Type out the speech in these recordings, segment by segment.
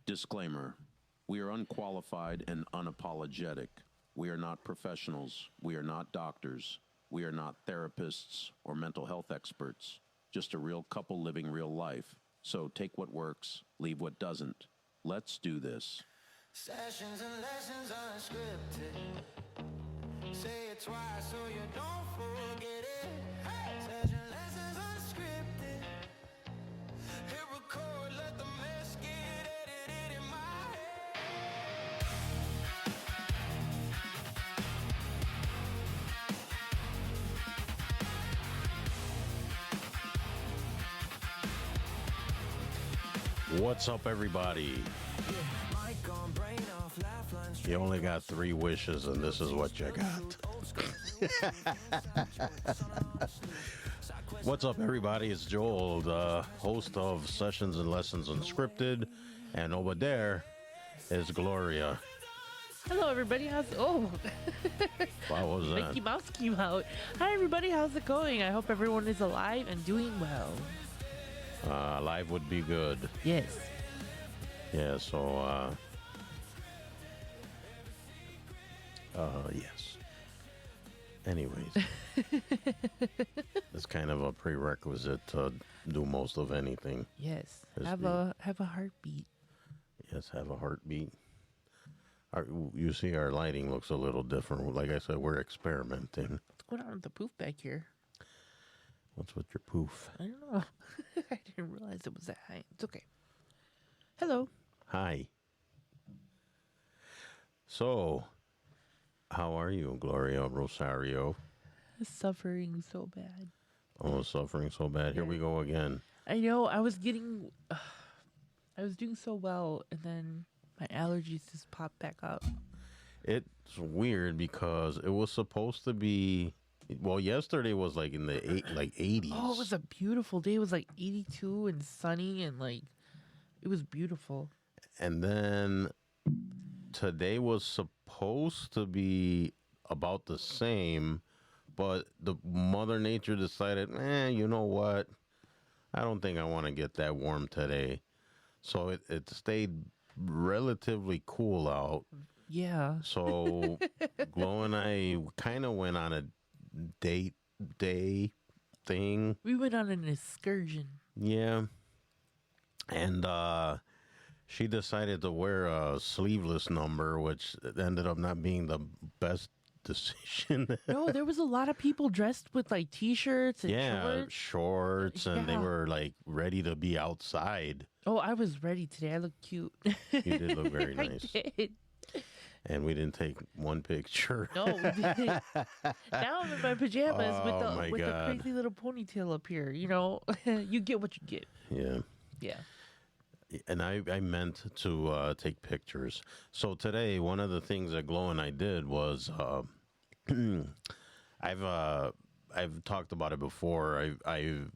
Disclaimer. We are unqualified and unapologetic. We are not professionals. We are not doctors. We are not therapists or mental health experts. Just a real couple living real life. So take what works, leave what doesn't. Let's do this. Sessions and lessons unscripted. Say it twice so you don't forget it. Hey! Session lessons unscripted. Hit record, let the mess get edited in my head. What's up, everybody? Mic on, brain off, lifeline You only got 3 wishes, and this is what you got. What's up, everybody? It's Joel, the host of Sessions and Lessons Unscripted, and over there is Gloria. Hello, everybody. Wow, What was that? Mickey Mouse came out. Hi, everybody. How's it going? I hope everyone is alive and doing well. Live would be good. Yes. Yeah, so, yes. Anyways, it's kind of a prerequisite to do most of anything. Yes. Yes, Have a heartbeat. Yes, have a heartbeat. You see, our lighting looks a little different. Like I said, we're experimenting. What's going on with the poof back here? What's with your poof? I don't know. I didn't realize it was that high. It's okay. Hello. Hi. So, how are you, Gloria Rosario? Suffering so bad. Oh, suffering so bad. Here we go again. I know. I was doing so well, and then my allergies just popped back up. It's weird because it was supposed to be. Well, yesterday was like in the 80s. Oh, it was a beautiful day. It was like 82 and sunny, and it was beautiful. And then today was supposed to be about the same, but the Mother Nature decided, you know what? I don't think I want to get that warm today. So it stayed relatively cool out. Yeah. So Glow and I kind of went on a date day thing. We went on an excursion. Yeah. And she decided to wear a sleeveless number, which ended up not being the best decision. No, there was a lot of people dressed with like t-shirts and shorts, and they Yeah. were like ready to be outside. Oh, I was ready today. I looked cute. You did look very nice. I did. And we didn't take one picture. No, we didn't. Now I'm in my pajamas Oh, my with the God. crazy little ponytail up here. You know, you get what you get. Yeah. Yeah. And I meant to take pictures. So today, one of the things that Glow and I did was I've talked about it before. I've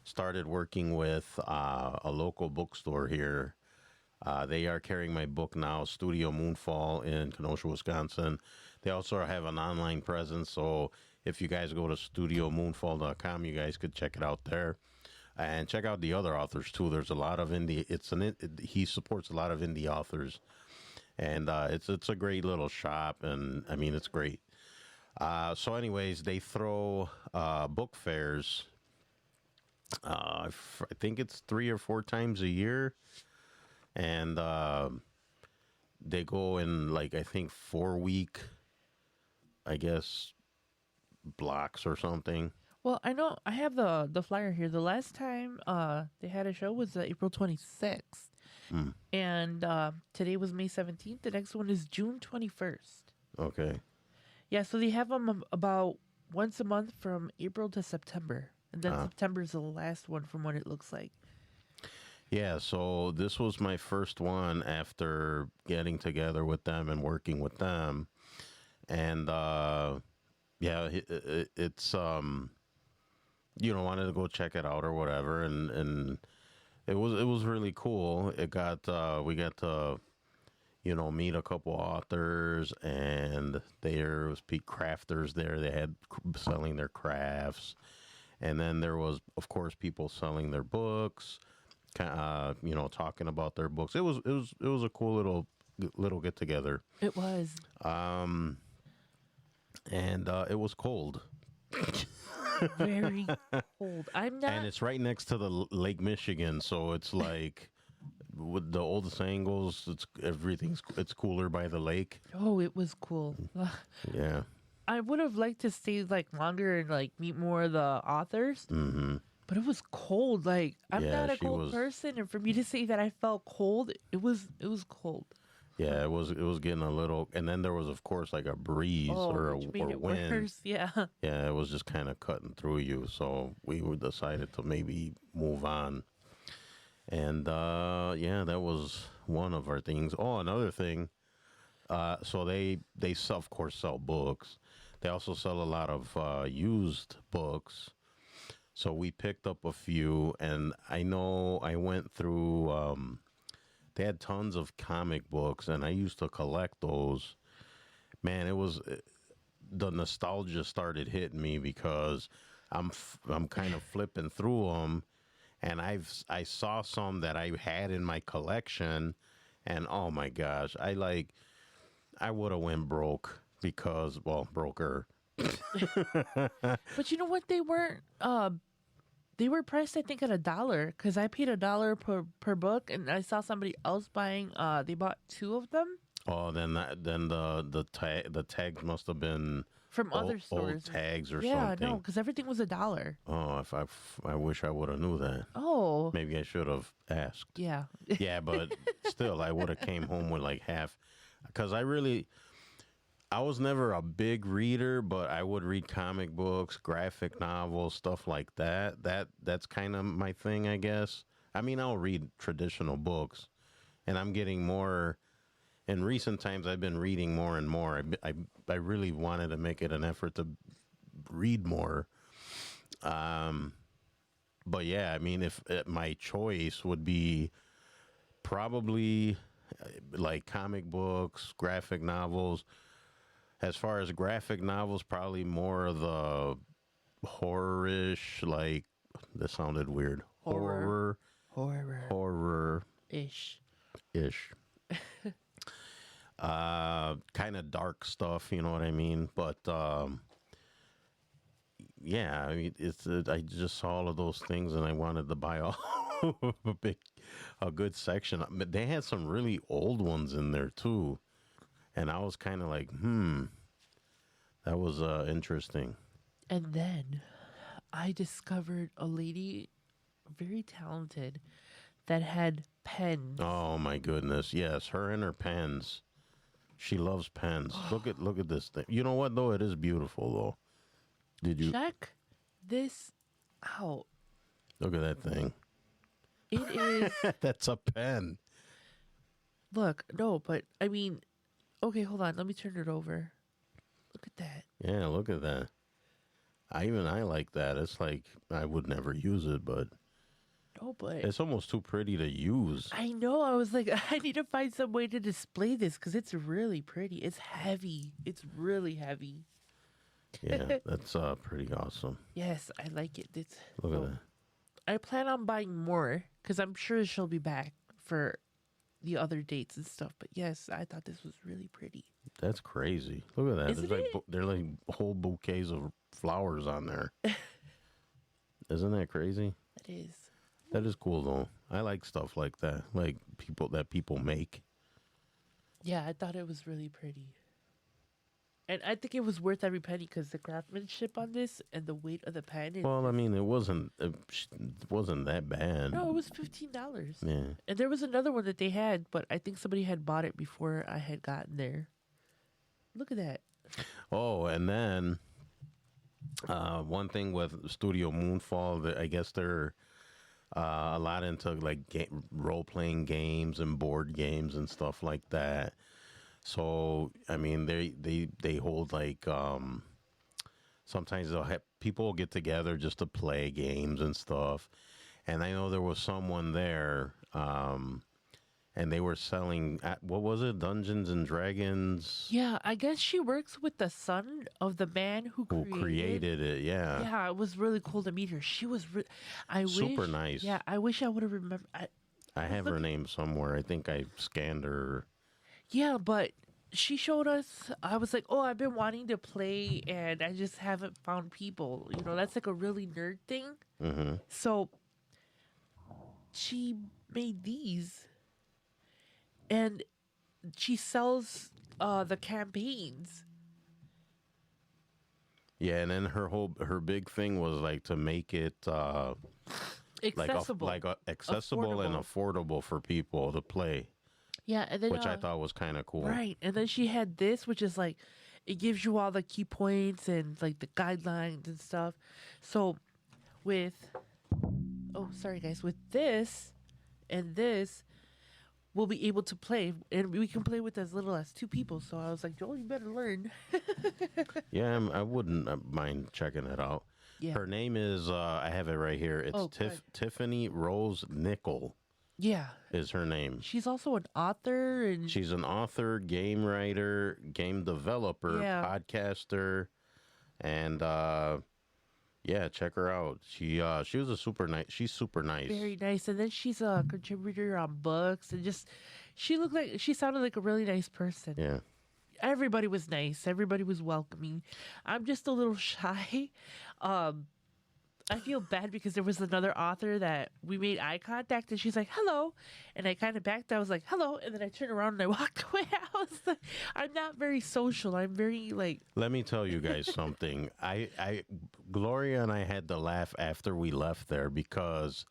started working with a local bookstore here. They are carrying my book now, Studio Moonfall in Kenosha, Wisconsin. They also have an online presence, so if you guys go to studiomoonfall.com, you guys could check it out there. And check out the other authors, too. There's a lot of indie... He supports a lot of indie authors. And it's a great little shop, and, I mean, it's great. So anyways, they throw book fairs. I think it's 3 or 4 times a year. And they go in, like, I think 4-week, I guess, blocks or something. Well, I know I have the flyer here. The last time they had a show was April 26th. And today was May 17th. The next one is June 21st. Okay. Yeah, so they have them about once a month from April to September. And then September is the last one from what it looks like. Yeah, so this was my first one after getting together with them and working with them. And, it's, wanted to go check it out or whatever. And it was really cool. We got to, meet a couple authors, and there was Pete crafters there. They had selling their crafts. And then there was, of course, people selling their books. talking about their books. It was a cool little get together. It was. And it was cold. Very cold. I'm not. And it's right next to the Lake Michigan, so it's like with the old saying goes, it's cooler by the lake. Oh, it was cool. Yeah. I would have liked to stay like longer and like meet more of the authors, but it was cold. Like I'm Yeah, not a she cold was- person, and for me to say that I felt cold, it was cold. Yeah, it was getting a little, and then there was, of course, like a breeze or which made it wind. worse. Yeah. Yeah, it was just kind of cutting through you. So we decided to maybe move on. And yeah, that was one of our things. Oh, another thing. So they of course sell books. They also sell a lot of used books. So we picked up a few, and I know I went through. They had tons of comic books, and I used to collect those. Man, it was the nostalgia started hitting me because I'm kind of flipping through them, and I saw some that I had in my collection, and oh my gosh, I would have went broke because broker. But you know what? They weren't. They were priced, I think, at $1 because I paid $1 per book, and I saw somebody else buying. They bought 2 of them Oh, then the tags must have been from other old stores. tags or Yeah, something. no, because everything was $1. Oh, if I wish I would have knew that. Oh, Maybe I should have asked. yeah. Yeah, but still, I would have came home with like half, because I was never a big reader, but I would read comic books, graphic novels, stuff like that. That's kind of my thing, I guess. I mean, I'll read traditional books, and I'm getting more. In recent times, I've been reading more and more. I really wanted to make it an effort to read more. But yeah, I mean, if my choice would be probably like comic books, graphic novels. As far as graphic novels, probably more of the horror-ish, like, that sounded weird. Horror. Horror-ish. Ish. Kind of dark stuff, you know what I mean? But, yeah, I mean, I just saw all of those things and I wanted to buy a good section. But they had some really old ones in there, too. And I was kind of like, that was interesting. And then I discovered a lady, very talented, that had pens. Oh my goodness! Yes, her and her pens. She loves pens. Look at this thing. You know what though? It is beautiful though. Did you Check this out? look at that thing? It is. That's a pen. Look, no, but I mean, okay, hold on. Let me turn it over. Look at that. Yeah, look at that. I like that. It's like I would never use it, but No, but it's almost too pretty to use. I know. I was like, I need to find some way to display this because it's really pretty. It's heavy. It's really heavy. Yeah, that's pretty awesome. Yes, I like it. It's, Look at that. I plan on buying more because I'm sure she'll be back for the other dates and stuff. But yes, I thought this was really pretty. That's crazy. Look at that. Isn't There's like it? they're like whole bouquets of flowers on there. Isn't that crazy? It is. That is cool though. I like stuff like that. Like people make. Yeah, I thought it was really pretty. And I think it was worth every penny because the craftsmanship on this and the weight of the pen. Well, I mean, it wasn't that bad. No, it was $15. Yeah. And there was another one that they had, but I think somebody had bought it before I had gotten there. Look at that. Oh, and then one thing with Studio Moonfall, that I guess they're a lot into like role playing games and board games and stuff like that. So I mean, they hold like sometimes they'll have people get together just to play games and stuff. And I know there was someone there, and and they were selling what was it, Dungeons and Dragons. Yeah, I guess she works with the son of the man who Who created it? Yeah, Yeah, it was really cool to meet her. She was, super nice. Yeah, I wish I would have remembered. I have her name somewhere. I think I scanned her. Yeah, but she showed us. I was like, oh, I've been wanting to play, and I just haven't found people. You know, that's like a really nerd thing. Mm-hmm. So she made these, and she sells the campaigns. Yeah, and then her big thing was like to make it Accessible, accessible and affordable for people to play, yeah, and then which I thought was kind of cool. right, and then she had this, which is like it gives you all the key points and like the guidelines and stuff. So with sorry guys, with this and this, we'll be able to play, and we can play with as little as 2 people. So I was like, Joel, you better learn. Yeah, I wouldn't mind checking it out. Yeah. Her name is I have it right here. It's good. Tiffany Rose Nickel Yeah, is her name. she's also an author, and She's an author, game writer, game developer, Yeah. podcaster, and yeah, check her out. She was a super nice. She's super nice. very nice. And then she's a contributor on books, and just she sounded like a really nice person. Yeah. Everybody was nice. Everybody was welcoming. I'm just a little shy. I feel bad because there was another author that we made eye contact, and she's like, hello. And I kind of backed. I was like, hello. And then I turned around and I walked away. I was like, I'm not very social. I'm very like, Let me tell you guys something. Gloria and I had to laugh after we left there because,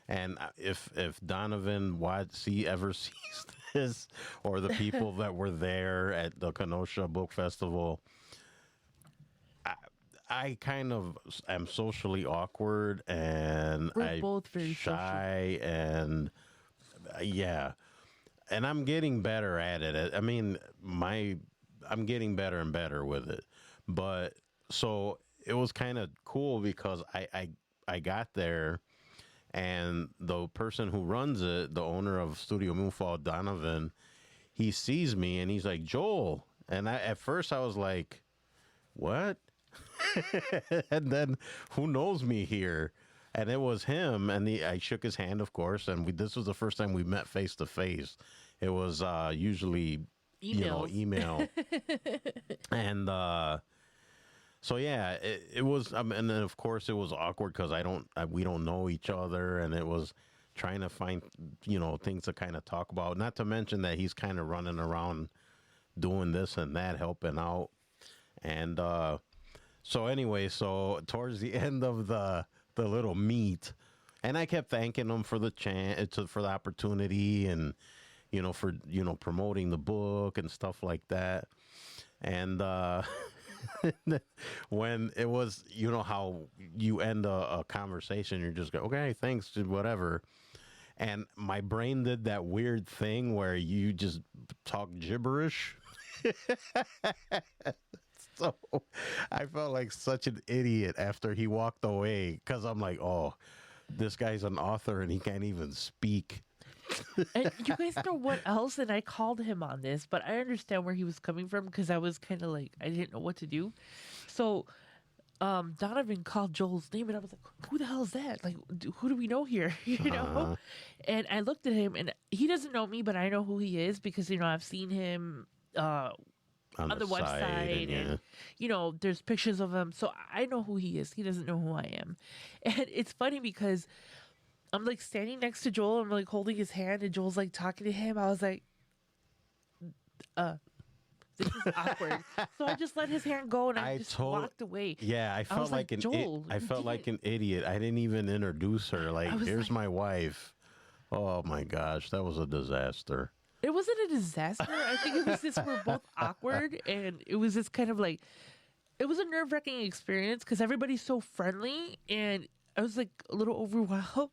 and if Donovan ever sees this, or the people that were there at the Kenosha Book Festival, I kind of am socially awkward, and We're both very shy, and yeah, and I'm getting better at it. I mean, I'm getting better and better with it, but so it was kind of cool because I got there, and the person who runs it, the owner of Studio Moonfall, Donovan, he sees me and he's like, Joel, and at first I was like, what? And then who knows me here? And it was him, and I shook his hand, of course, and this was the first time we met face to face. It was usually email. And so yeah, it was, and then of course it was awkward because we don't know each other, and it was trying to find things to kind of talk about. Not to mention that he's kind of running around doing this and that, helping out, and so anyway, so towards the end of the little meet, and I kept thanking him for the for the opportunity, and for promoting the book and stuff like that, and when it was, how you end a conversation, you just go, okay, thanks, whatever. And my brain did that weird thing where you just talk gibberish. So I felt like such an idiot after he walked away, because I'm like, oh, this guy's an author and he can't even speak. and you guys know what else? And I called him on this, but I understand where he was coming from, because I was kind of like, I didn't know what to do. So Donovan called Joel's name, and I was like, who the hell is that? Like, who do we know here? And I looked at him, and he doesn't know me, but I know who he is, because, I've seen him on the website, and there's pictures of him, so I know who he is. He doesn't know who I am. And it's funny because I'm like standing next to Joel, I'm like holding his hand, and Joel's like talking to him. I was like, this is awkward. So I just let his hand go, and I just walked away. Yeah, I felt like Joel, I felt like an idiot. I didn't even introduce her. Like, here's my wife. Oh my gosh, that was a disaster. It wasn't a disaster. I think it was just we're both awkward, and it was just kind of like, it was a nerve-wracking experience because everybody's so friendly, and I was like a little overwhelmed.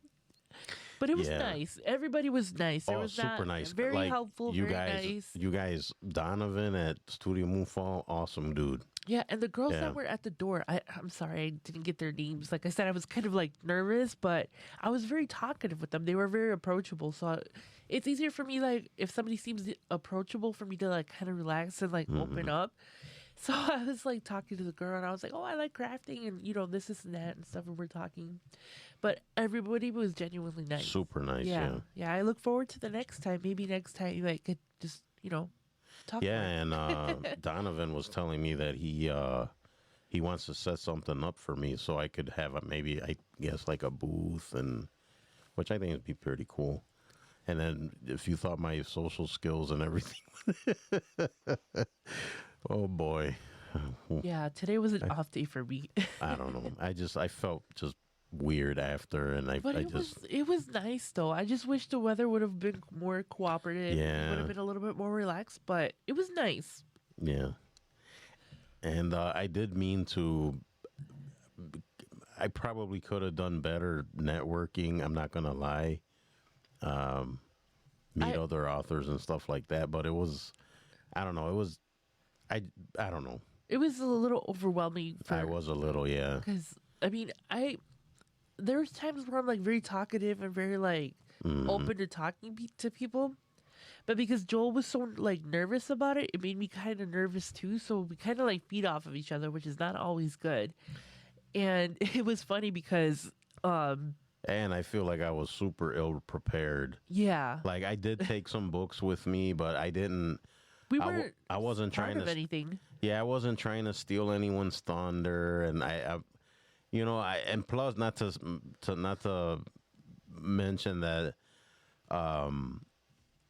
But it was Yeah. nice. Everybody was nice. There Oh, was super not nice. very Like, helpful, you very guys, nice. you guys, Donovan at Studio Moonfall, awesome dude. Yeah, and the girls Yeah. that were at the door, I'm sorry, I didn't get their names. Like I said, I was kind of like nervous, but I was very talkative with them. They were very approachable. So it's easier for me, like, if somebody seems approachable, for me to like kind of relax and like open up. So I was like talking to the girl, and I was like, "Oh, I like crafting, and this and that and stuff." And we're talking, but everybody was genuinely nice. Super nice. Yeah, Yeah. I look forward to the next time. Maybe next time you like could just talk. Yeah, more. and Donovan was telling me that he wants to set something up for me so I could have maybe, I guess, like a booth, and which I think would be pretty cool. And then if you thought my social skills and everything, oh boy, Yeah, today was an off day for me. I don't know. I felt just weird after, and But I it just was nice though. I just wish the weather would have been more cooperative. It Yeah. would have been a little bit more relaxed, but it was nice. yeah. And I did mean to. I probably could have done better networking. I'm not gonna lie. Meet I- other authors and stuff like that, but it was, I don't know. It was, I don't know. It was a little overwhelming I was a little, yeah. because I mean, there's times where I'm like very talkative and very like Mm-hmm. open to talking to people. But because Joel was so like nervous about it, it made me kind of nervous too. So we kind of like feed off of each other, which is not always good. And it was funny because, And I feel like I was super ill prepared. yeah, Like I did take some books with me, but I didn't. we I, weren't I wasn't part trying of to. anything. Yeah, I wasn't trying to steal anyone's thunder, and and plus not to mention that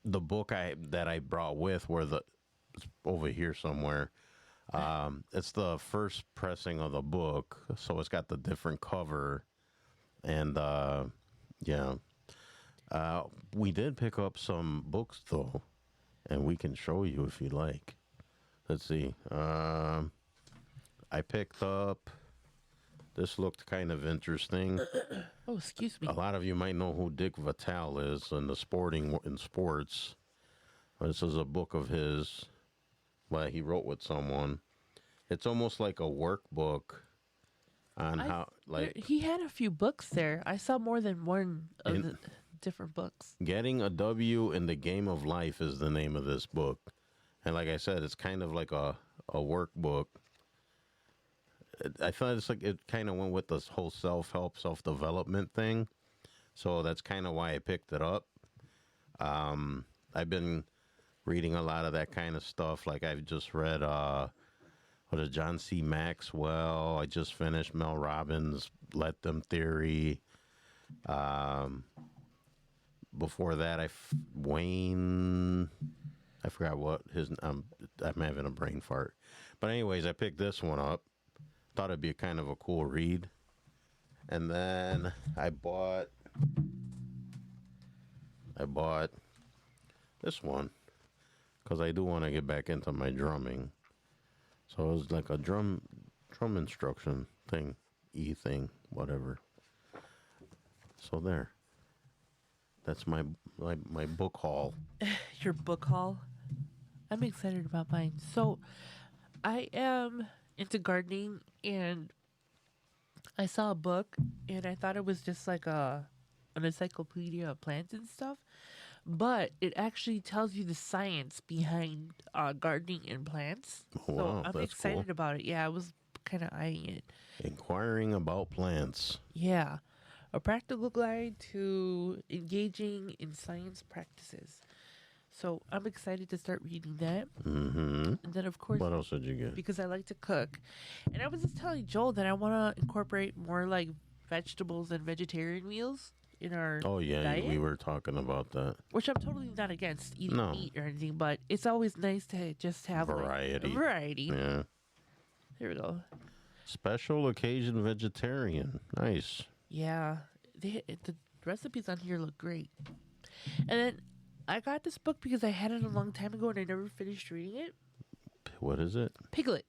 the book that I brought with it's over here somewhere. It's the first pressing of the book, so it's got the different cover, and yeah, we did pick up some books though, and we can show you if you like. Let's see. I picked up. This looked kind of interesting. Oh, excuse me. A lot of you might know who Dick Vitale is in sports. This is a book of his. Well, he wrote with someone. It's almost like a workbook on how, like, He had a few books there. I saw more than one of In- the different books. Getting a W in the Game of Life is the name of this book. And like I said, it's kind of like a workbook. I thought it kind of went with this whole self-help, self-development thing. So that's kind of why I picked it up. I've been reading a lot of that kind of stuff. Like I've just read John C. Maxwell. I just finished Mel Robbins' Let Them Theory. Before that, Wayne... I forgot what his... I'm having a brain fart. But anyways, I picked this one up. Thought it'd be kind of a cool read. And then I bought this one because I do want to get back into my drumming. So it was like a drum instruction thing, thing, whatever. So there. That's my book haul. Your book haul. I'm excited about mine. So, I am into gardening, and I saw a book, and I thought it was just like an encyclopedia of plants and stuff, but it actually tells you the science behind gardening and plants. Oh, So wow, I'm that's excited cool. about it. Yeah, I was kind of eyeing it. Inquiring about plants. Yeah, a practical guide to engaging in science practices. So I'm excited to start reading that. Mm-hmm. And then, of course, What else did you get? because I like to cook. And I was just telling Joel that I want to incorporate more like vegetables and vegetarian meals in our Oh yeah, diet, we were talking about that. which I'm totally not against eating No. meat or anything, but it's always nice to just have like, Variety. a variety. Yeah. There we go. Special occasion vegetarian. Nice. Yeah, the recipes on here look great. And then I got this book because I had it a long time ago and I never finished reading it. What is it? Piglet.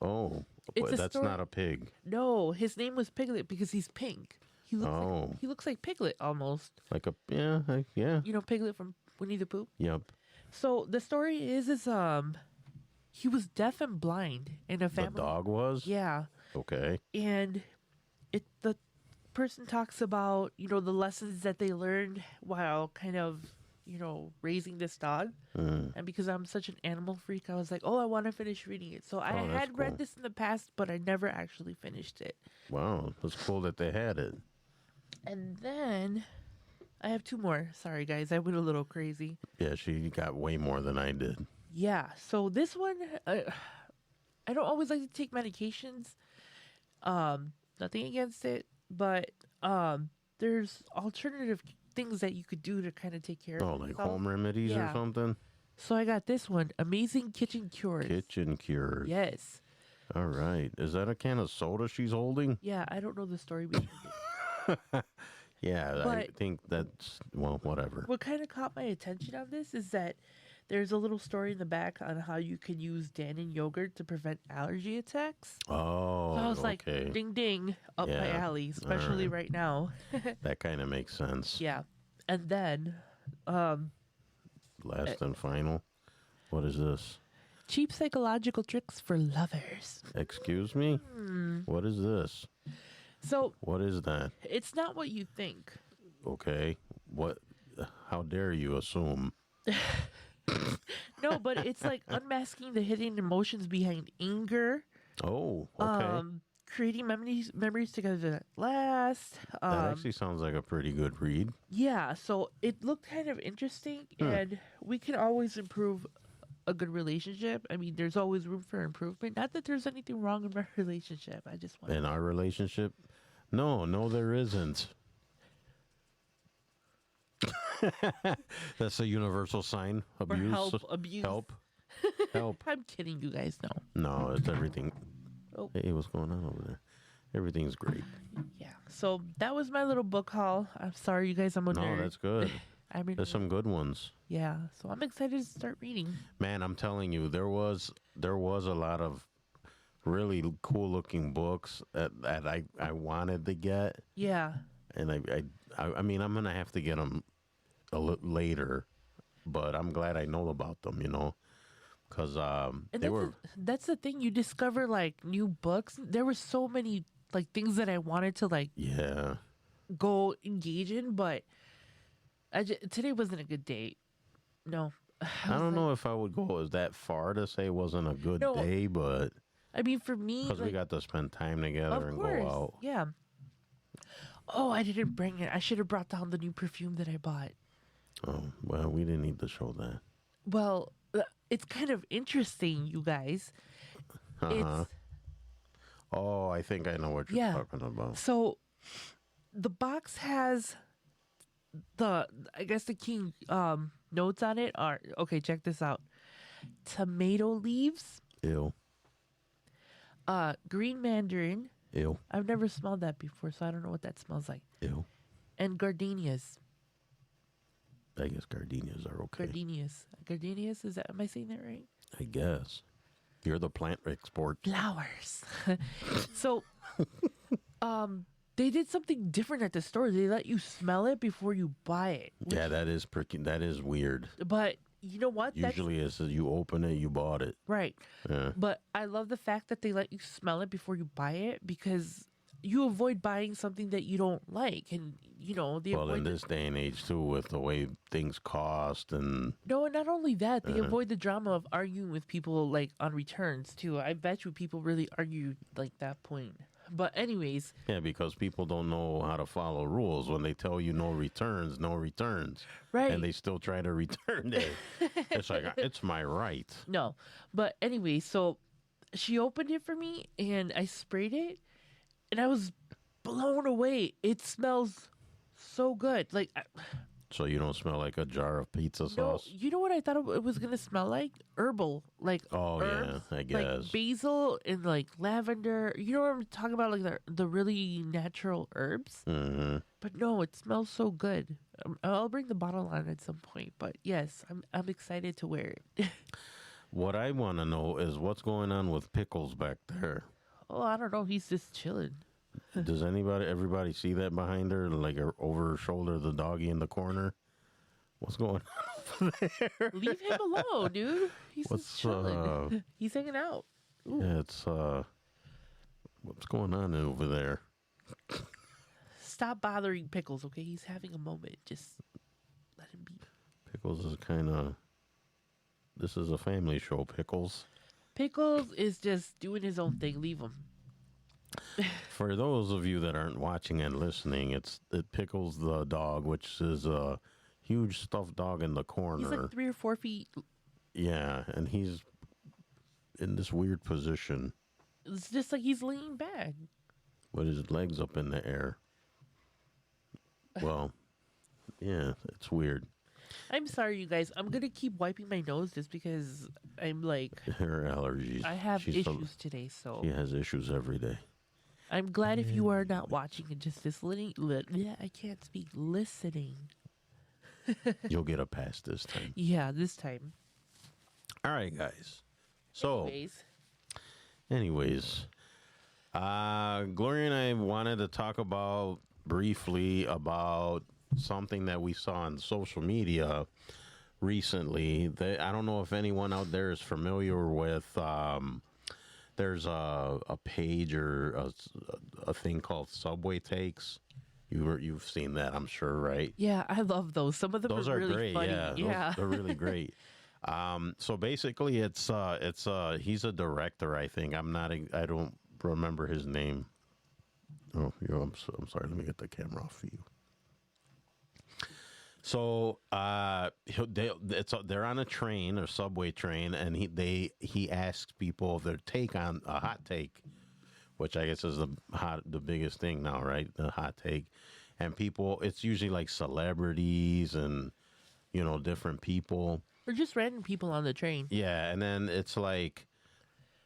Oh, It's a that's story- not a pig. No, his name was Piglet because he's pink. He looks Oh. like, he looks like Piglet almost. Like a yeah. You know Piglet from Winnie the Pooh. Yep. So the story is he was deaf and blind in a The family. dog was? Yeah, Okay. and the person talks about the lessons that they learned while kind of raising this dog. And because I'm such an animal freak, I was like, oh, I want to finish reading it. So I Oh, that's had read cool. this in the past, but I never actually finished it. Wow. That's cool that they had it. And then I have two more. Sorry, guys, I went a little crazy. Yeah, she got way more than I did. Yeah, so this one, I don't always like to take medications. Nothing against it, but there's alternative things that you could do to kind of take care Oh, of like yourself. home remedies or Yeah. something? So I got this one, Amazing Kitchen Cures. Kitchen cures. Yes. All right. Is that a can of soda she's holding? Yeah, I don't know the story behind it. Yeah, I But- think that's, well, whatever. What kind of caught my attention on this is that there's a little story in the back on how you can use Dannon yogurt to prevent allergy attacks. Oh, So I was like, okay. ding ding, up my Yeah, alley, especially right now. That kind of makes sense. Yeah. And then Last and final. What is this? cheap psychological tricks for lovers. Excuse me? Hmm. What is this? So What is that? it's not what you think. Okay. What? How dare you assume? No, but it's like unmasking the hidden emotions behind anger. Oh, okay. Creating memories together that last. That actually sounds like a pretty good read. Yeah, so it looked kind of interesting, and we can always improve a good relationship. I mean, there's always room for improvement. Not that there's anything wrong in our relationship. I just want In our relationship? No, there isn't. That's a universal sign. for Abuse. help, abuse. Help. I'm kidding, you guys. No. No, it's everything. Oh. Hey, what's going on over there? Everything's great. Yeah. So that was my little book haul. I'm sorry, you guys. I'm a No, nerd. that's good. I mean, There's some good ones. yeah. So I'm excited to start reading. Man, I'm telling you, there was a lot of really cool looking books that I wanted to get, Yeah. and I mean I'm gonna have to get them a little later, but I'm glad I know about them, because And they that's, were that's the thing. You discover like new books. There were so many like things that I wanted to like yeah. go engage in, but today wasn't a good day. No. I don't know if I would go as that far to say it wasn't a good No. day, but I mean, for me, because we like, got to spend time together of and course, go out. yeah. Oh, I didn't bring it. I should have brought down the new perfume that I bought. Oh well, we didn't need to show that. Well, it's kind of interesting, you guys. Uh-huh. Oh, I think I know what you're Yeah. talking about. So the box has I guess the key notes on it are, okay, check this out. Tomato leaves, Ew. green mandarin. Ew. I've never smelled that before, so I don't know what that smells like. Ew. And gardenias. I guess gardenias are okay. Gardenias, am I saying that right? I guess. You're the plant export. Flowers. So they did something different at the store. They let you smell it before you buy it. Yeah, that is weird. But you know what? Usually it's you open it, you bought it. Right. Yeah. But I love the fact that they let you smell it before you buy it, because you avoid buying something that you don't like. And, they Well, in avoid this day and age too, with the way things cost and no, and not only that, they avoid the drama of arguing with people like on returns too. I bet you people really argue like that point. But anyways, yeah, because people don't know how to follow rules. When they tell you no returns, right. and they still try to return it. It's like it's my right. No. But anyway, so she opened it for me and I sprayed it and I was blown away. It smells so good. Like, So you don't smell like a jar of pizza no, sauce. you know what I thought it was gonna smell like? Herbal, like Oh, yeah, herbs, I guess. like basil and like lavender. You know what I'm talking about? Like the really natural herbs. Hmm. But no, it smells so good. I'll bring the bottle on at some point. But yes, I'm excited to wear it. What I want to know is what's going on with Pickles back there. Oh, I don't know. He's just chilling. Does everybody see that behind her? Like over her shoulder, the doggy in the corner? What's going on over there? Leave him alone, dude. He's What's, just chilling. He's hanging out. Ooh. Yeah, it's, what's going on over there? Stop bothering Pickles, okay? He's having a moment. Just let him be. Pickles is kind of, this is a family show, Pickles. Pickles is just doing his own thing. Leave him. For those of you that aren't watching and listening, it Pickles the dog, which is a huge stuffed dog in the corner. He's like 3 or 4 feet. Yeah, and he's in this weird position It's just like he's leaning back. with his legs up in the air. Well, yeah, it's weird. I'm sorry, you guys. I'm gonna keep wiping my nose just because I'm like Her allergies. I have She's issues today. So She has issues every day. I'm glad if you are not watching and just listening. Yeah, I can't speak. Listening. You'll get a pass this time. Yeah, this time. All right, guys. So, Anyways. Gloria and I wanted to talk briefly about something that we saw on social media recently. I don't know if anyone out there is familiar with. There's a page or a thing called Subway Takes. You've seen that, I'm sure, right? Yeah, I love those. Some of them Those are are really great. funny. Yeah, they're really great. So basically, it's he's a director, I think. I don't remember his name. Oh, I'm sorry. Let me get the camera off for you. So they're on a train, a subway train, and he asks people their take on a hot take, which I guess is the biggest thing now, right? The hot take, and people, it's usually like celebrities and different people. Or just random people on the train. Yeah, and then it's like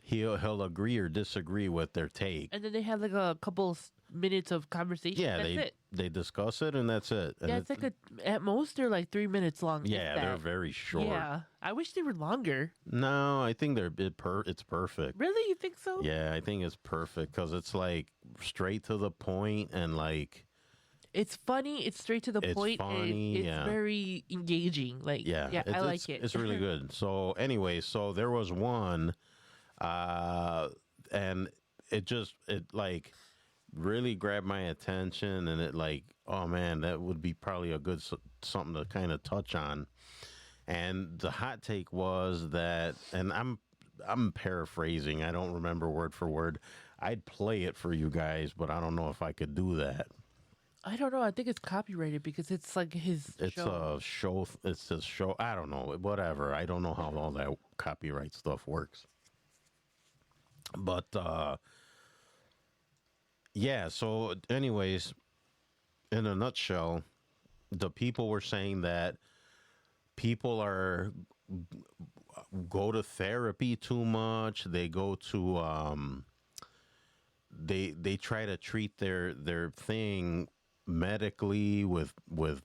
he'll agree or disagree with their take. And then they have like a couple minutes of conversation. Yeah, That's it. they discuss it, and that's it. And Yeah, it's like at most they're like 3 minutes long. if yeah, that. they're very short. Yeah, I wish they were longer. No, I think it's perfect. Really, you think so? Yeah, I think it's perfect because it's like straight to the point and like It's funny. It's straight to the It's point, funny, and yeah. it's very engaging. Like, yeah, I like it. It's really good. So anyway, so there was one, and it like really grabbed my attention, and it like, oh man, that would be probably a good something to kind of touch on. And the hot take was that, and I'm paraphrasing. I don't remember word for word. I'd play it for you guys, but I don't know if I could do that. I don't know. I think it's copyrighted because it's like his It's show. a show. It's a show. I don't know. Whatever. I don't know how all that copyright stuff works. But yeah. So, anyways, in a nutshell, the people were saying that people go to therapy too much. They go to they try to treat their thing medically with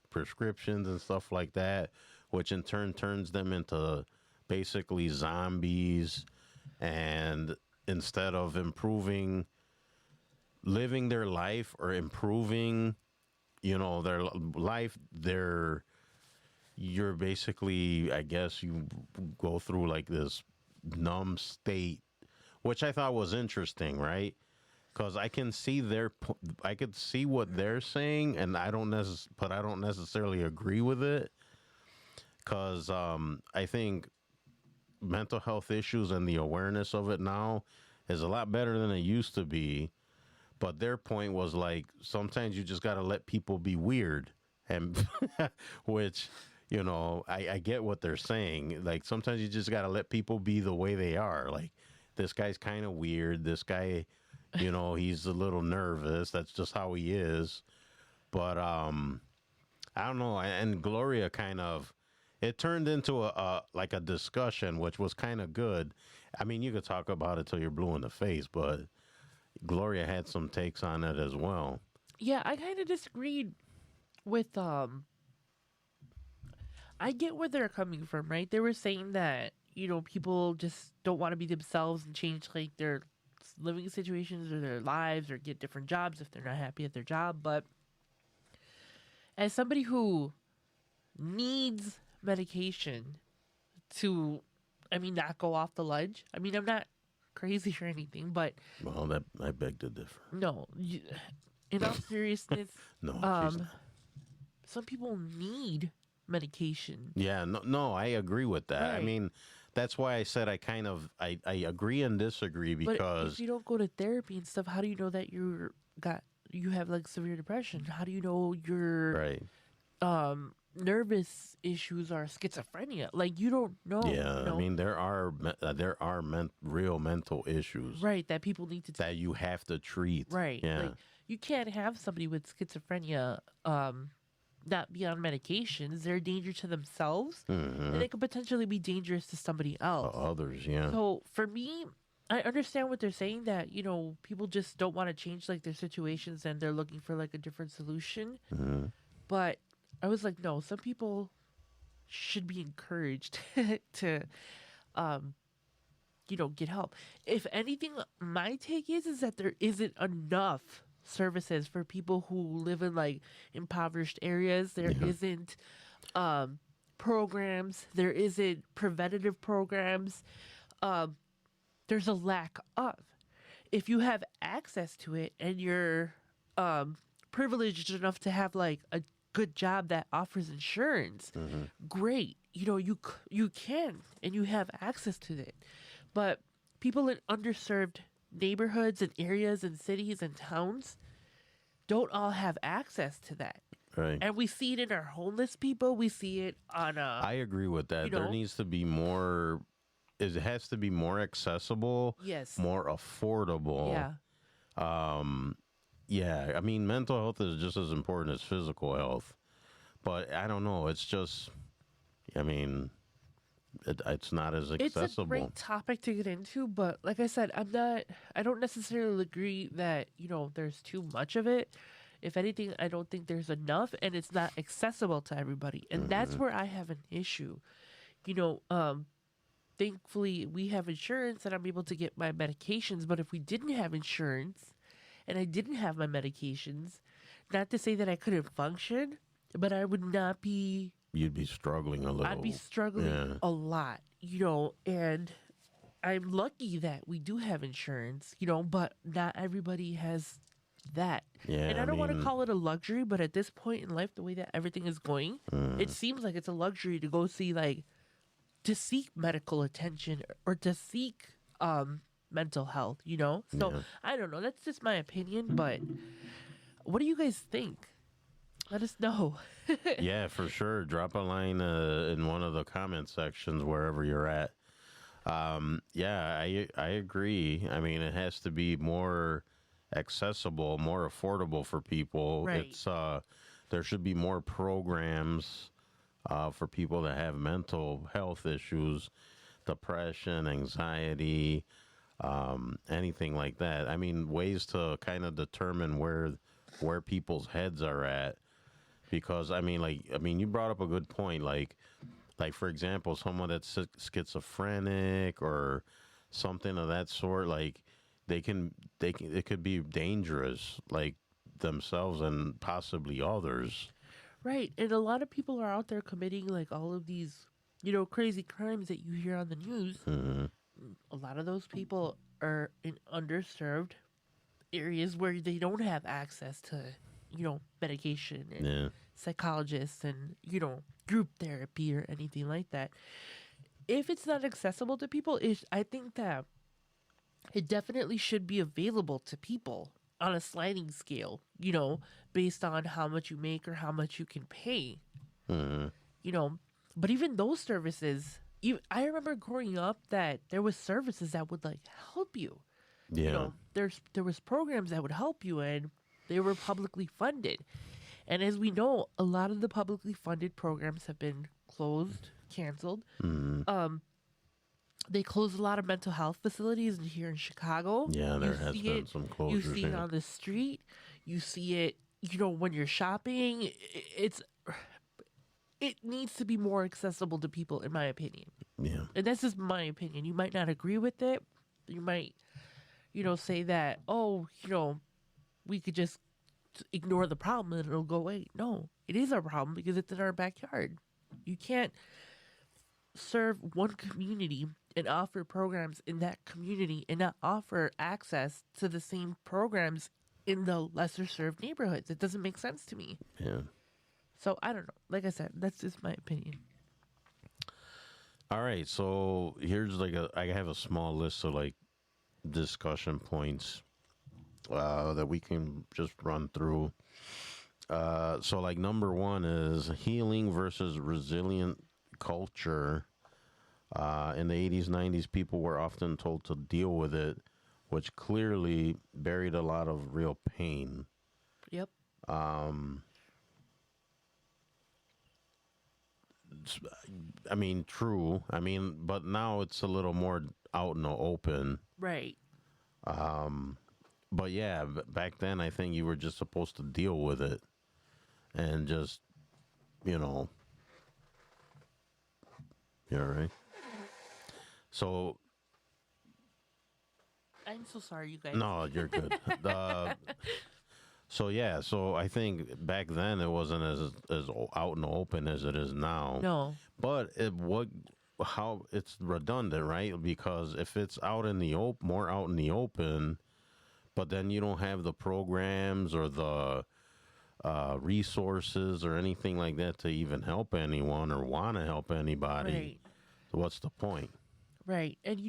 prescriptions and stuff like that, which in turn turns them into basically zombies. And instead of living their life or improving, their life, you're basically, I guess, you go through like this numb state, which I thought was interesting, right? Because I can see I could see what they're saying, and I don't necessarily agree with it. Because I think mental health issues and the awareness of it now is a lot better than it used to be. But their point was like, sometimes you just got to let people be weird, and which, I get what they're saying. Like, sometimes you just got to let people be the way they are. Like, this guy's kind of weird. This guy, he's a little nervous. That's just how he is. But I don't know. And Gloria it turned into a discussion, which was kind of good. I mean, you could talk about it till you're blue in the face, but Gloria had some takes on it as well. Yeah, I kind of disagreed with I get where they're coming from, right? They were saying that people just don't want to be themselves and change like their living situations or their lives or get different jobs if they're not happy at their job. But as somebody who needs medication to, I mean, not go off the ledge. I mean, I'm not crazy or anything, but Well, that I beg to differ. no, in all seriousness, No, she's um, some people need medication. yeah, no, I agree with that. I Right. mean, that's why I said I agree and disagree But because if you don't go to therapy and stuff, how do you know that you have like severe depression? How do you know your right. nervous issues are schizophrenia? Like you don't know. Yeah, you know? I mean there are real mental issues right, that people need to that you have to treat. right. Yeah. Like you can't have somebody with schizophrenia not be on medications. They're a danger to themselves and they could potentially be dangerous to somebody else. Others, yeah. So for me, I understand what they're saying that, you know, people just don't want to change like their situations and they're looking for like a different solution. But I was like, no, some people should be encouraged to you know, get help. If anything, my take is that there isn't enough services for people who live in like impoverished areas. There isn't programs, there isn't preventative programs. There's a lack of. If you have access to it and you're privileged enough to have like a good job that offers insurance, great. You know, you can and you have access to it. But people in underserved neighborhoods and areas and cities and towns don't all have access to that. Right. And we see it in our homeless people. We see it on I agree with that. you There know? needs to be more. It has to be more accessible, yes. more affordable. Yeah. Yeah. I mean, mental health is just as important as physical health, but I don't know. It's just, I mean, it's not as It's accessible. a great topic to get into, but like I said, I don't necessarily agree that, you know, there's too much of it. If anything, I don't think there's enough and it's not accessible to everybody. And that's where I have an issue. You know, thankfully we have insurance and I'm able to get my medications, but if we didn't have insurance and I didn't have my medications, not to say that I couldn't function, but I would not be You'd be struggling a little. I'd be struggling yeah. a lot, you know, and I'm lucky that we do have insurance, you know, but not everybody has that. Yeah, and I don't want to mean, call it a luxury, but at this point in life, the way that everything is going, it seems like it's a luxury to go see, like, to seek medical attention or to seek mental health, you know? So Yeah. I don't know. That's just my opinion, but what do you guys think? Let us know. Yeah, for sure. Drop a line in one of the comment sections wherever you're at. Yeah, I agree. I mean, it has to be more accessible, more affordable for people. Right. It's there should be more programs for people that have mental health issues, depression, anxiety, anything like that. I mean, ways to kind of determine where people's heads are at. Because I mean, you brought up a good point. Like for example, someone that's schizophrenic or something of that sort. Like it could be dangerous, like themselves and possibly others. Right. And a lot of people are out there committing like all of these, you know, crazy crimes that you hear on the news. A lot of those people are in underserved areas where they don't have access to, you know, medication and Yeah. psychologists and, you know, group therapy or anything like that. If it's not accessible to people, I think that it definitely should be available to people on a sliding scale, you know, based on how much you make or how much you can pay. You know, but even those services, I remember growing up that there was services that would like help you. Yeah. You know, there was programs that would help you and they were publicly funded. And as we know, a lot of the publicly funded programs have been closed, canceled. They closed a lot of mental health facilities here in Chicago. Yeah, there has see been it- some You closures. see it Yeah. on the street. You see it, you know, when you're shopping. It needs to be more accessible to people, in my opinion. Yeah. And that's just my opinion. You might not agree with it. You might say that, oh, we could just ignore the problem and it'll go away. No, it is our problem because it's in our backyard. You can't serve one community and offer programs in that community and not offer access to the same programs in the lesser served neighborhoods. It doesn't make sense to me. Yeah. So I don't know. Like I said, that's just my opinion. All right, so here's I have a small list of discussion points that we can just run through. So number one is healing versus resilient culture. In the 80s, 90s, people were often told to deal with it, which clearly buried a lot of real pain. Yep. I mean, true. I mean, but now it's a little more out in the open. Right. But yeah, back then I think you were just supposed to deal with it and just, you're right. So I'm so sorry, you guys. no, you're good. So yeah, so I think back then it wasn't as out in the open as it is now. No. But how it's redundant, right? Because if it's out in the more out in the open, but then you don't have the programs or the resources or anything like that to even help anyone or want to help anybody. Right. So what's the point? Right. And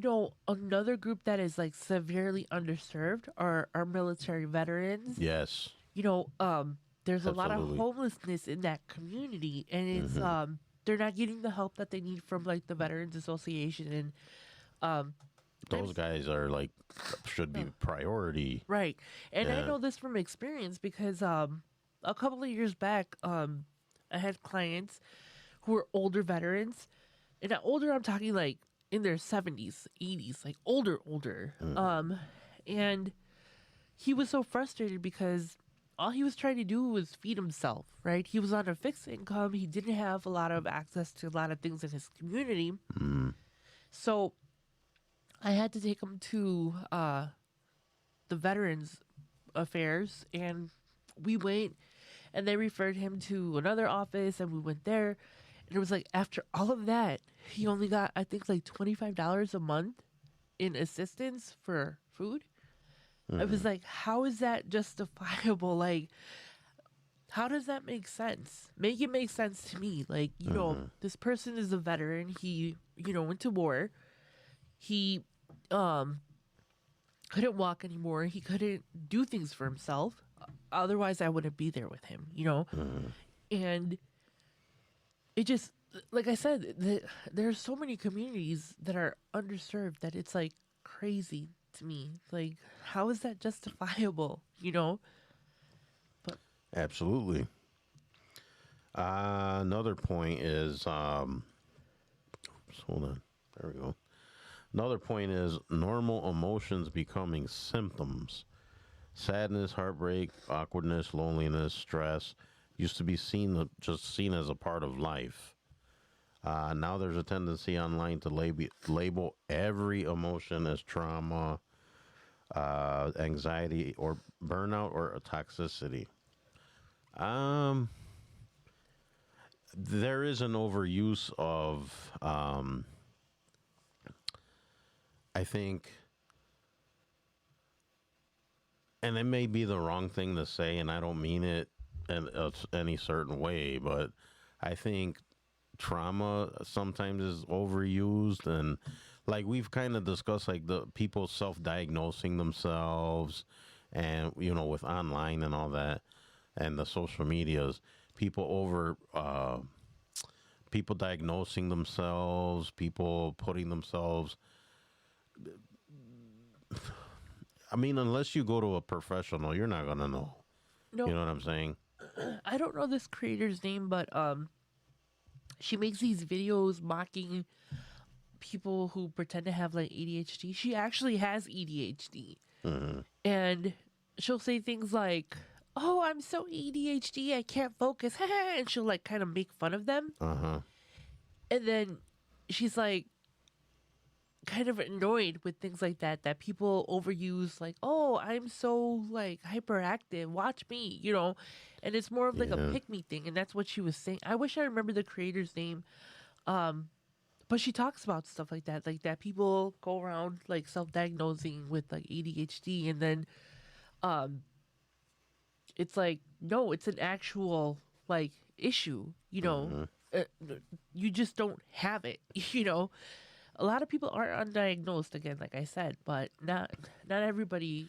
another group that is severely underserved are our military veterans. Yes. There's a lot of Absolutely. homelessness in that community, and it's they're not getting the help that they need from the Veterans Association and Those guys are should be priority. right. And I Yeah. know this from experience because a couple of years back, I had clients who were older veterans, and not older, I'm talking in their 70s, 80s, older. And he was so frustrated because all he was trying to do was feed himself, right? He was on a fixed income. He didn't have a lot of access to a lot of things in his community. So I had to take him to the Veterans Affairs, and we went, and they referred him to another office, and we went there. And it was after all of that, he only got, I think, $25 a month in assistance for food. I was how is that justifiable? How does that make sense? Make it make sense to me. This person is a veteran. He, went to war. He couldn't walk anymore. He couldn't do things for himself. Otherwise, I wouldn't be there with him, And it just, like I said, there's so many communities that are underserved that it's crazy to me. How is that justifiable? But Absolutely. Another point is, hold on. There we go. Another point is normal emotions becoming symptoms. Sadness, heartbreak, awkwardness, loneliness, stress used to be seen as a part of life. Now there's a tendency online to label every emotion as trauma, anxiety, or burnout, or a toxicity. There is an overuse of, I think, and it may be the wrong thing to say, and I don't mean it in any certain way, but I think trauma sometimes is overused, and we've kind of discussed the people self-diagnosing themselves, and with online and all that and the social medias, people diagnosing themselves, people putting themselves, I mean, unless you go to a professional, you're not gonna know. no, You know what I'm saying? I don't know this creator's name, but she makes these videos mocking people who pretend to have ADHD. She actually has ADHD, and she'll say things like, "Oh, I'm so ADHD, I can't focus," and she'll kind of make fun of them. And then she's kind kind of annoyed with things like that people overuse, like, oh, I'm so like hyperactive, watch me, and it's more of like a Yeah. pick me thing, and that's what she was saying. I wish I remember the creator's name. But she talks about stuff like that people go around like self-diagnosing with like ADHD, and then it's like, no, it's an actual like issue, uh, you just don't have it. A lot of people are undiagnosed, again, like I said, but not everybody,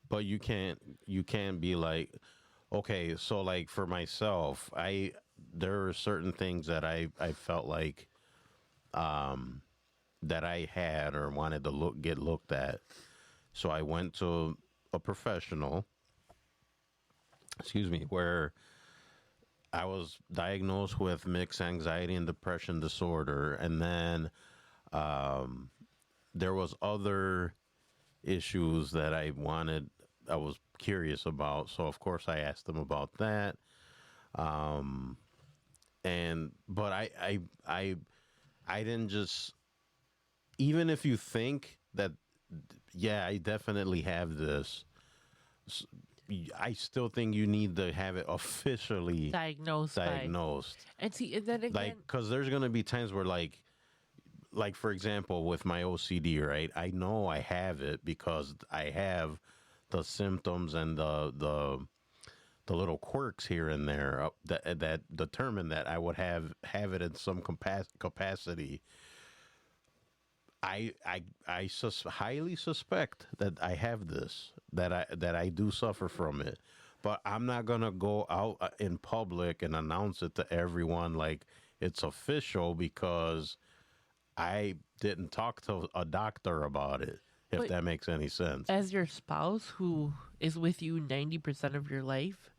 But you can't be like, okay, so like for myself, there are certain things that I felt like that I had or wanted to get looked at. So I went to a professional, excuse me, where I was diagnosed with mixed anxiety and depression disorder, and then there was other issues that I was curious about. So of course I asked them about that. But I didn't just, even if you think that, yeah, I definitely have this, I still think you need to have it officially diagnosed. diagnosed. And see, and then again, Like, because there's going to be times where like for example, with my OCD, right? I know I have it because I have the symptoms and the little quirks here and there that determine that I would have it in some capacity. I highly suspect that I have this, that I do suffer from it, but I'm not gonna go out in public and announce it to everyone like it's official, because I didn't talk to a doctor about it, if But- that makes any sense. as your spouse who is with you 90% of your life,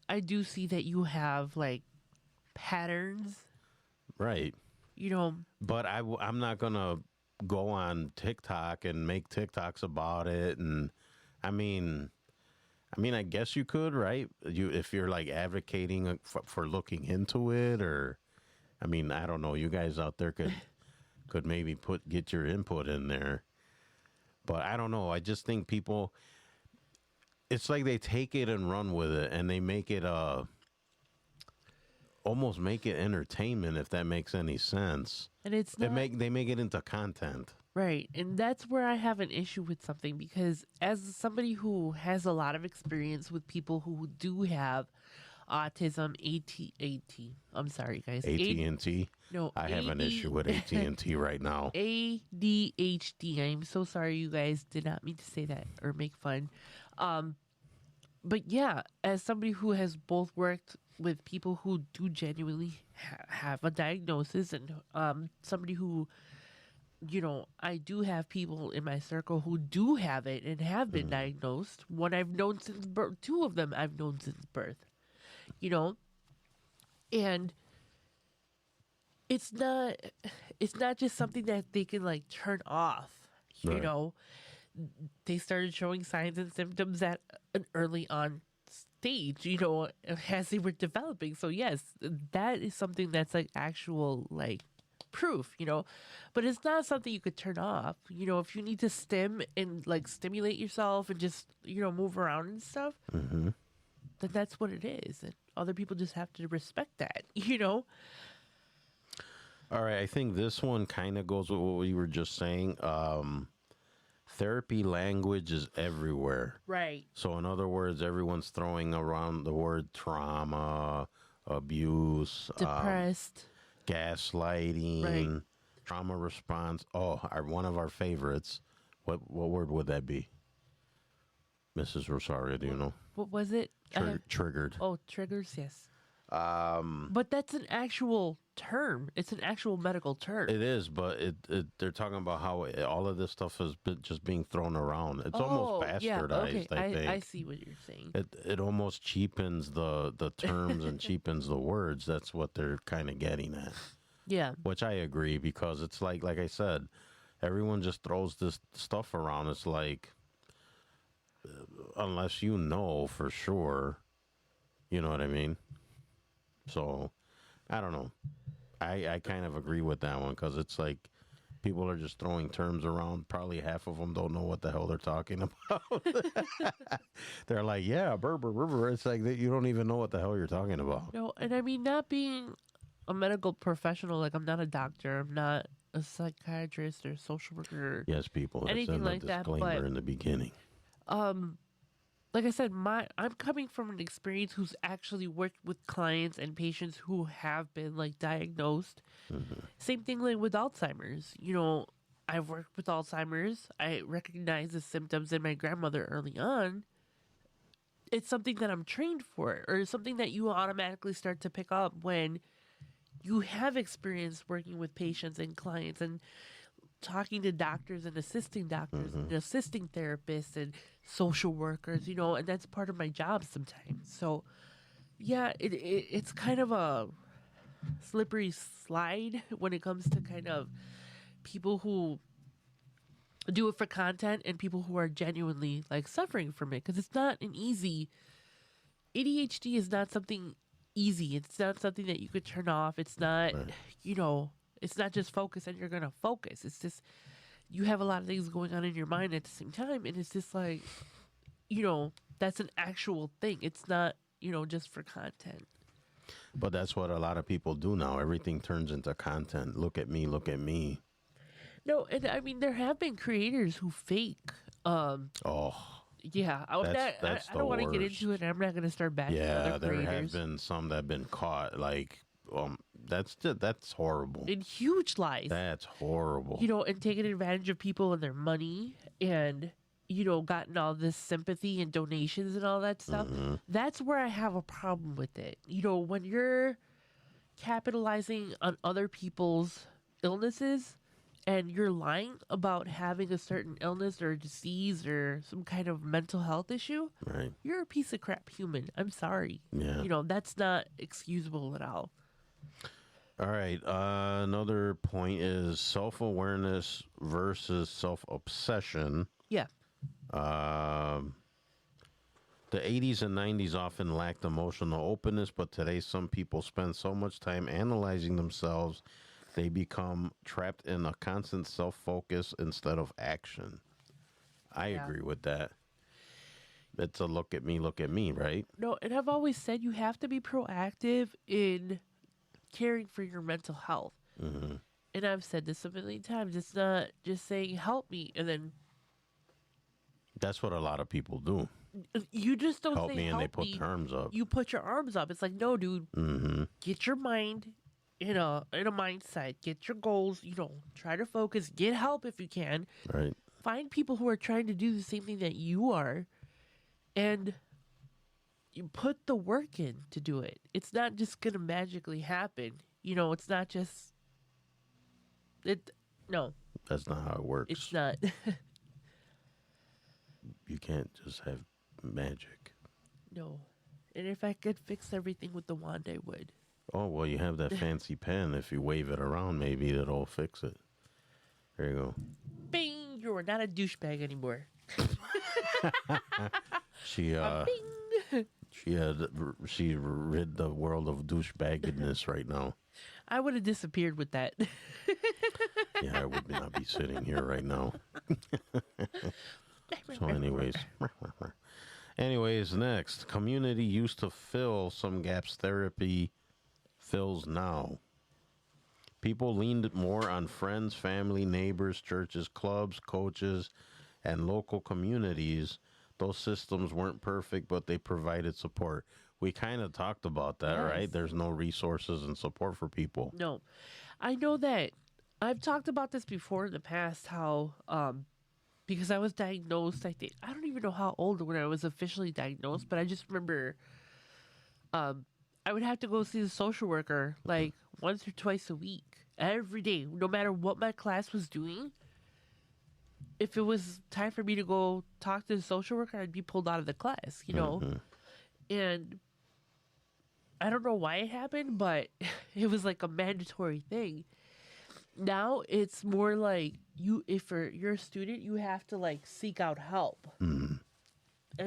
I do see that you have like patterns, Right. But I'm not gonna go on TikTok and make TikToks about it. And I mean, I guess you could, right? If you're like advocating for looking into it, or, I mean, I don't know. You guys out there could maybe get your input in there. But I don't know. I just think people, it's like they take it and run with it, and they make it almost make it entertainment, if that makes any sense. and it's They not make it into content. right. And that's where I have an issue with something, because as somebody who has a lot of experience with people who do have autism, I'm sorry, guys, AT&T. no, I have an issue with AT&T right now. ADHD. I'm so sorry, you guys. Did not mean to say that or make fun. But yeah, as somebody who has both worked with people who do genuinely have a diagnosis, and somebody who, I do have people in my circle who do have it and have been diagnosed. One I've known since birth. Two of them I've known since birth. And it's not just something that they can like turn off. Right. They started showing signs and symptoms at an early on stage, as they were developing. So yes, that is something that's like actual like proof, but it's not something you could turn off. If you need to stim and like stimulate yourself and just, move around and stuff, then that's what it is. And other people just have to respect that, All right, I think this one kind of goes with what we were just saying. Therapy language is everywhere. Right. So in other words, everyone's throwing around the word trauma, abuse, Depressed. gaslighting, Right. trauma response. Oh, one of our favorites. What word would that be? Mrs. Rosario, do you know? What was it? Triggered. Oh, triggers, yes. But that's an actual term. It's an actual medical term. It is, but they're talking about how all of this stuff is just being thrown around. It's almost bastardized, I think. I see what you're saying. It almost cheapens the terms and cheapens the words. That's what they're kind of getting at. Yeah. Which I agree, because it's like I said, everyone just throws this stuff around. It's like, unless you know for sure, you know what I mean? So, I don't know. I kind of agree with that one, because it's like People are just throwing terms around. Probably half of them don't know what the hell they're talking about. They're like, yeah, burr, burr, burr, burr. It's like you don't even know what the hell you're talking about. No, and I mean, not being a medical professional, like I'm not a doctor, I'm not a psychiatrist or social worker. Yes, people. It's Anything in the like that, disclaimer but- in the beginning. Like I said, I'm coming from an experience who's actually worked with clients and patients who have been like diagnosed. Same thing like with Alzheimer's. You know, I've worked with Alzheimer's. I recognize the symptoms in my grandmother early on. It's something that I'm trained for, or something that you automatically start to pick up when you have experience working with patients and clients and talking to doctors and assisting doctors and assisting therapists and social workers, you know, and that's part of my job sometimes. So, yeah, it's kind of a slippery slide when it comes to kind of people who do it for content and people who are genuinely like suffering from it, because it's not an easy. ADHD is not something easy. It's not something that you could turn off. It's not, you know, it's not just focus and you're going to focus. It's just, you have a lot of things going on in your mind at the same time. And it's just like, you know, that's an actual thing. It's not, you know, just for content. But that's what a lot of people do now. Everything turns into content. Look at me. Look at me. No, and I mean, there have been creators who fake. Oh, Yeah, That's I the don't want to get worst. into it. I'm not going to start bashing yeah. other There have creators. been some that have been caught. Like, that's horrible. In huge lies. That's horrible. You know, and taking advantage of people and their money and, you know, gotten all this sympathy and donations and all that stuff. That's where I have a problem with it. You know, when you're capitalizing on other people's illnesses and you're lying about having a certain illness or disease or some kind of mental health issue, Right. you're a piece of crap human. I'm sorry. Yeah. You know, that's not excusable at all. All right. Another point is self-awareness versus self-obsession. Yeah. The 80s and 90s often lacked emotional openness, but today some people spend so much time analyzing themselves, they become trapped in a constant self-focus instead of action. I Yeah. agree with that. It's a look at me, right? No, and I've always said you have to be proactive in caring for your mental health. And I've said this a million times. It's not just saying, help me, and then That's what a lot of people do. you just don't Help say, me, and help they put me. terms up. You put your arms up. It's like, no, dude, get your mind in a mindset. Get your goals, you know, try to focus. Get help if you can. Right. Find people who are trying to do the same thing that you are, and you put the work in to do it. It's not just gonna magically happen. You know, it's not just it. No, That's not how it works. it's not. You can't just have magic. No, and if I could fix everything with the wand, I would. Oh, well, you have that fancy pen. If you wave it around, maybe it'll fix it. There you go. Bing! You are not a douchebag anymore. She Bing! she rid the world of douchebaggedness right now. I would have disappeared with that. Yeah, I would not be sitting here right now. So anyways, next. Community used to fill some gaps therapy fills now. People leaned more on friends, family, neighbors, churches, clubs, coaches, and local communities. Those systems weren't perfect, but they provided support. We kind of talked about that, Yes. right? There's no resources and support for people. No, I know that I've talked about this before in the past. How because I was diagnosed, I don't even know how old when I was officially diagnosed, but I just remember I would have to go see the social worker like once or twice a week, every day, no matter what my class was doing. If it was time for me to go talk to the social worker, I'd be pulled out of the class, you know. And I don't know why it happened, but it was like a mandatory thing. Now it's more like if you're a student, you have to like seek out help. And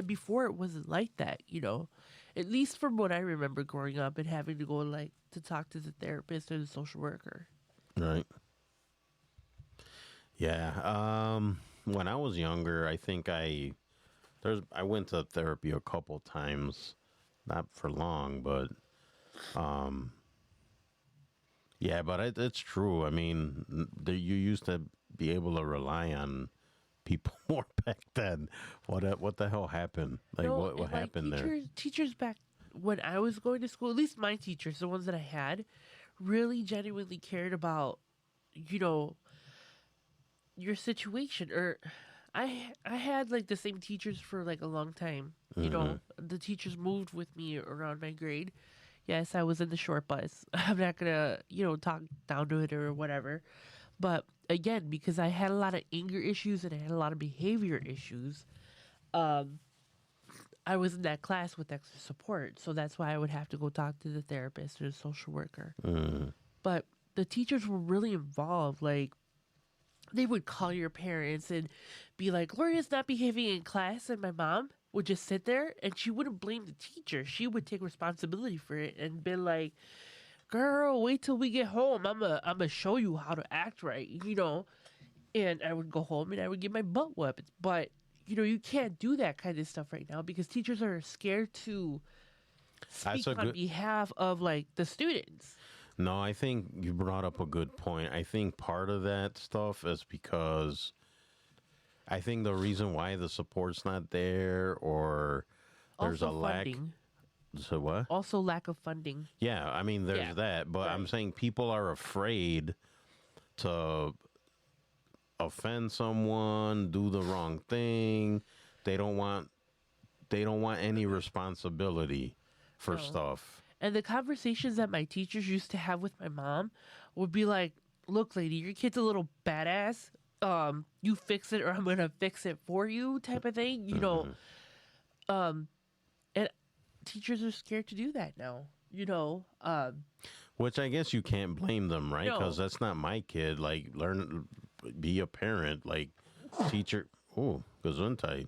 before it wasn't like that, you know. At least from what I remember growing up and having to go like to talk to the therapist or the social worker. Right. Yeah. When I was younger, I think I went to therapy a couple times, not for long, but yeah, but it's true. I mean, you used to be able to rely on people more back then. What the hell happened? Like No, what and, like, happened there? teachers back when I was going to school, at least my teachers, the ones that I had, really genuinely cared about, you know, your situation. Or I had like the same teachers for like a long time. You know, the teachers moved with me around my grade. Yes, I was in the short bus. I'm not gonna, talk down to it or whatever. But again, because I had a lot of anger issues and I had a lot of behavior issues, I was in that class with extra support. So that's why I would have to go talk to the therapist or the social worker. But the teachers were really involved. Like, they would call your parents and be like, Gloria's not behaving in class. And my mom would just sit there and she wouldn't blame the teacher. She would take responsibility for it and be like, girl, wait till we get home. I'm going to show you how to act right. And I would go home and I would get my butt whipped. But, you can't do that kind of stuff right now because teachers are scared to speak on behalf of, like, the students. No, I think you brought up a good point. I think part of that stuff is because I think the reason why the support's not there or there's Also a lack. funding. So what? Also lack of funding. Yeah, I mean, there's Yeah, that, but I'm right. saying people are afraid to offend someone, do the wrong thing. They don't want any responsibility for No. stuff. And the conversations that my teachers used to have with my mom would be like, look, lady, your kid's a little badass. You fix it or I'm gonna fix it for you type of thing. And teachers are scared to do that now. Which I guess you can't blame them, right? No. Because that's not my kid. Like, be a parent. Like, teacher. Oh, gesundheit.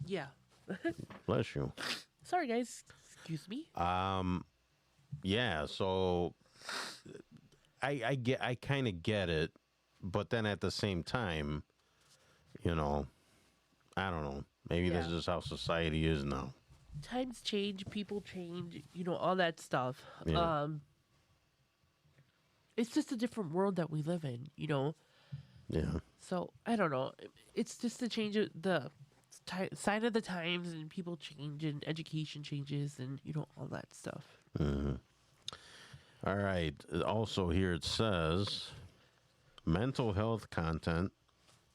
Yeah. Bless you. Sorry guys. Excuse me. Yeah, so I kind of get it, but then at the same time, I don't know. Maybe that's Yeah. just how society is now. Times change, people change, all that stuff. Yeah. It's just a different world that we live in. Yeah. So I don't know. It's just the change of the sign of the times, and people change, and education changes, and all that stuff. All right. Also, here it says mental health content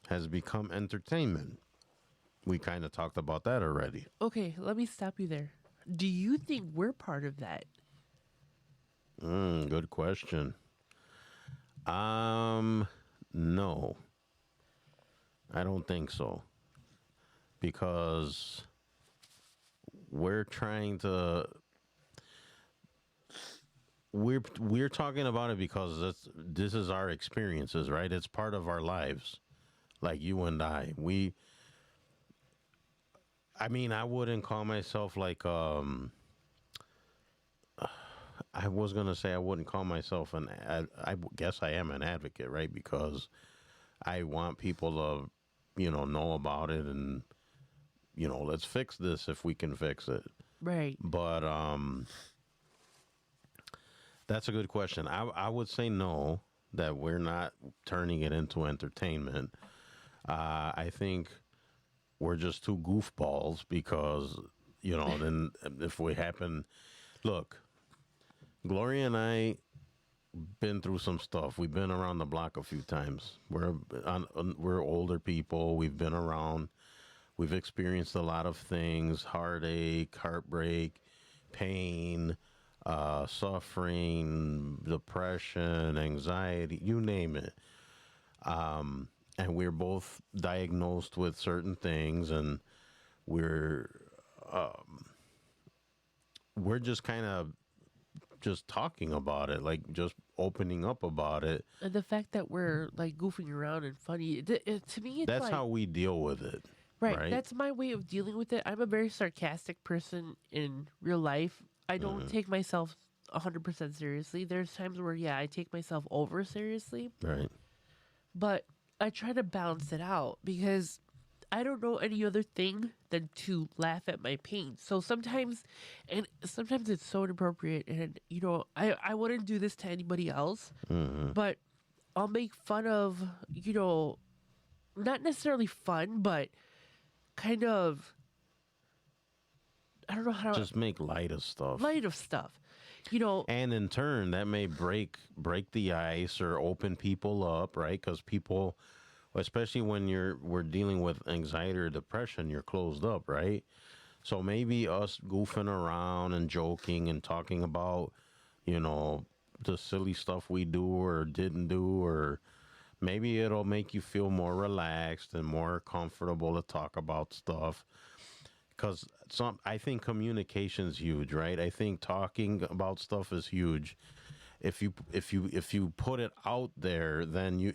has become entertainment. We kind of talked about that already. Okay, let me stop you there. Do you think we're part of that? Good question. No, I don't think so. Because we're trying to we're talking about it because this is our experiences, right? It's part of our lives, like you and I. I mean, I wouldn't call myself like I was gonna say I wouldn't call myself I guess I am an advocate, right? Because I want people to know about it and let's fix this if we can fix it. Right. But that's a good question. I would say no, that we're not turning it into entertainment. I think we're just two goofballs because, then if we happen, look, Gloria and I been through some stuff. We've been around the block a few times. We're older people. We've been around. We've experienced a lot of things: heartache, heartbreak, pain, suffering, depression, anxiety, you name it. And we're both diagnosed with certain things, and we're just kind of just talking about it, like just opening up about it. And the fact that we're like goofing around and funny, to me, it's That's like, how we deal with it. right. That's my way of dealing with it. I'm a very sarcastic person in real life. I don't take myself 100% seriously. There's times where, I take myself over seriously. Right. But I try to balance it out because I don't know any other thing than to laugh at my pain. So sometimes, and sometimes it's so inappropriate, and I wouldn't do this to anybody else, but I'll make fun of, not necessarily fun, but kind of, I don't know how to Just make light of stuff. light of stuff, And in turn, that may break the ice or open people up, right? Because people, especially when we're dealing with anxiety or depression, you're closed up, right? So maybe us goofing around and joking and talking about, the silly stuff we do or didn't do, or maybe it'll make you feel more relaxed and more comfortable to talk about stuff. Because I think communication's huge, right? I think talking about stuff is huge. If you put it out there, then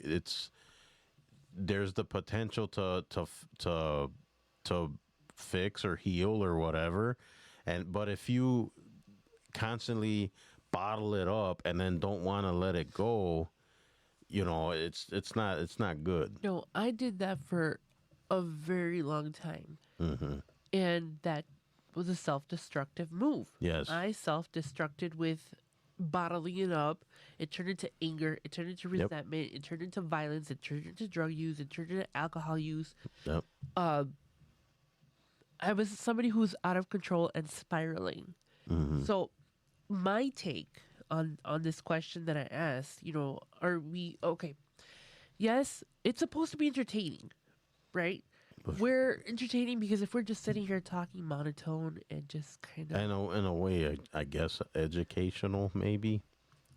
there's the potential to fix or heal or whatever. But if you constantly bottle it up and then don't want to let it go, it's not good. No, I did that for a very long time. And that was a self-destructive move. Yes. I self-destructed with bottling it up. It turned into anger. It turned into Yep. resentment. It turned into violence. It turned into drug use. It turned into alcohol use. Yep. I was somebody who was out of control and spiraling. So my take on this question that I asked, are we okay? Yes, it's supposed to be entertaining, right? We're entertaining because if we're just sitting here talking monotone and just kind of In a way, I guess educational maybe,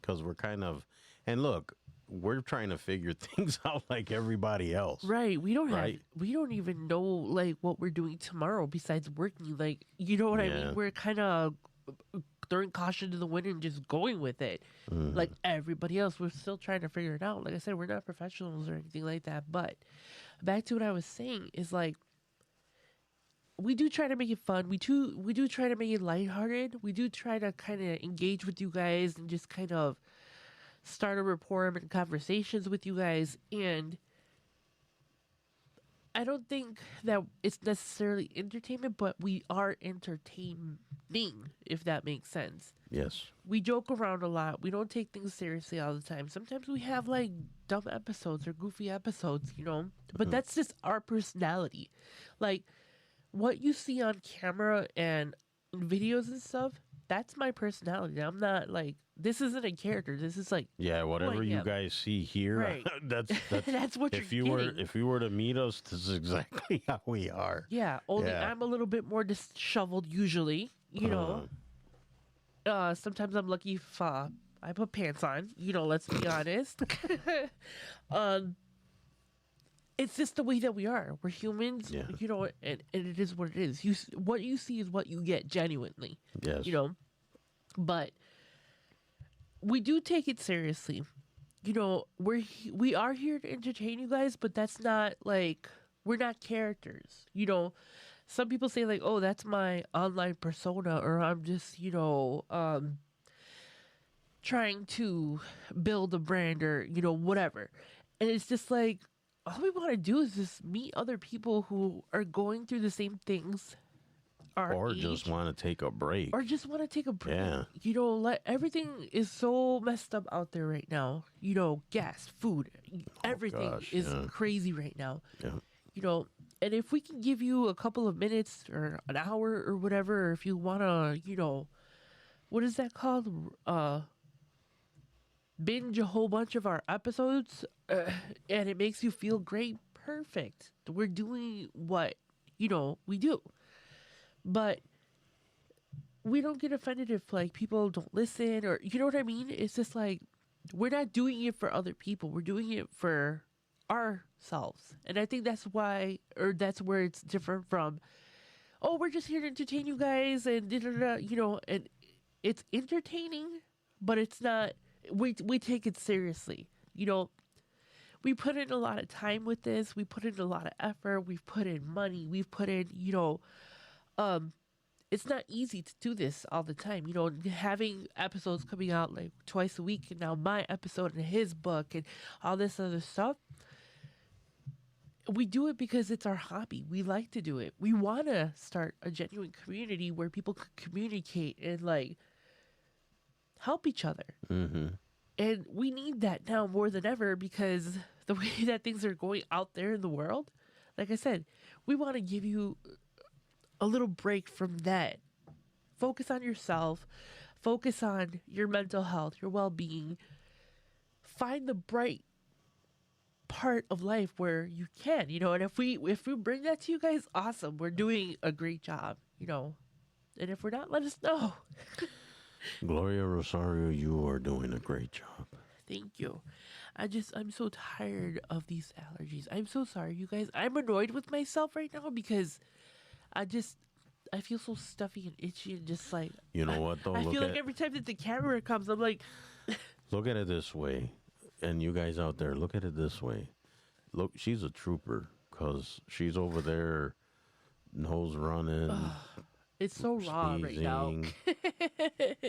because we're kind of, and look, we're trying to figure things out like everybody else. right, we don't Right. we don't even know like what we're doing tomorrow besides working. Like, you know what I Yeah. mean? We're kind of throwing caution to the wind and just going with it. Like everybody else, we're still trying to figure it out. Like I said, we're not professionals or anything like that. But back to what I was saying is like we do try to make it fun. We do try to make it lighthearted. We do try to kind of engage with you guys and just kind of start a rapport and conversations with you guys. And I don't think that it's necessarily entertainment, but we are entertaining, if that makes sense. Yes. We joke around a lot. We don't take things seriously all the time. Sometimes we have like dumb episodes or goofy episodes, but that's just our personality. Like what you see on camera and in videos and stuff, that's my personality. I'm not like, this isn't a character. This is like, Yeah, whatever you am. guys see here, Right. that's that's what if you're you getting. if you were to meet us, this is exactly how we are. Yeah, only Yeah. I'm a little bit more disheveled usually, sometimes I'm lucky if I put pants on, let's be honest. It's just the way that we are. We're humans, Yeah. and it is what it is. What you see is what you get genuinely, Yes. But we do take it seriously. We are here to entertain you guys, but that's not like we're not characters. Some people say like, "Oh, that's my online persona," or I'm just, trying to build a brand or, whatever. And it's just like all we want to do is just meet other people who are going through the same things Or just want to take a break. or just want to take a break. Yeah. Everything is so messed up out there right now. Gas, food, everything gosh, is yeah. crazy right now. Yeah. And if we can give you a couple of minutes or an hour or whatever, or if you want to, what is that called? Binge a whole bunch of our episodes, and it makes you feel great. Perfect. We're doing what, we do. But we don't get offended if like people don't listen or you know what I mean? It's just like we're not doing it for other people. We're doing it for ourselves. And I think that's why that's where it's different from, oh, we're just here to entertain you guys and and it's entertaining, but it's not we take it seriously. We put in a lot of time with this. We put in a lot of effort. We've put in money. We've put in, it's not easy to do this all the time. Having episodes coming out like twice a week, and now my episode and his book and all this other stuff. we do it because it's our hobby. We like to do it. We want to start a genuine community where people can communicate and like help each other. Mm-hmm. And we need that now more than ever because the way that things are going out there in the world, like I said, we want to give you a little break from that. Focus on yourself, focus on your mental health, your well being. Find the bright part of life where you can, and if we bring that to you guys, awesome. We're doing a great job, And if we're not, let us know. Gloria Rosario, you are doing a great job. Thank you. I'm so tired of these allergies. I'm so sorry, you guys. I'm annoyed with myself right now because I feel so stuffy and itchy and just like, You know what though? I feel like every time that the camera comes, I'm like, Look at it this way, and you guys out there, look at it this way. Look, she's a trooper because she's over there, nose running, it's so raw right now. sneezing,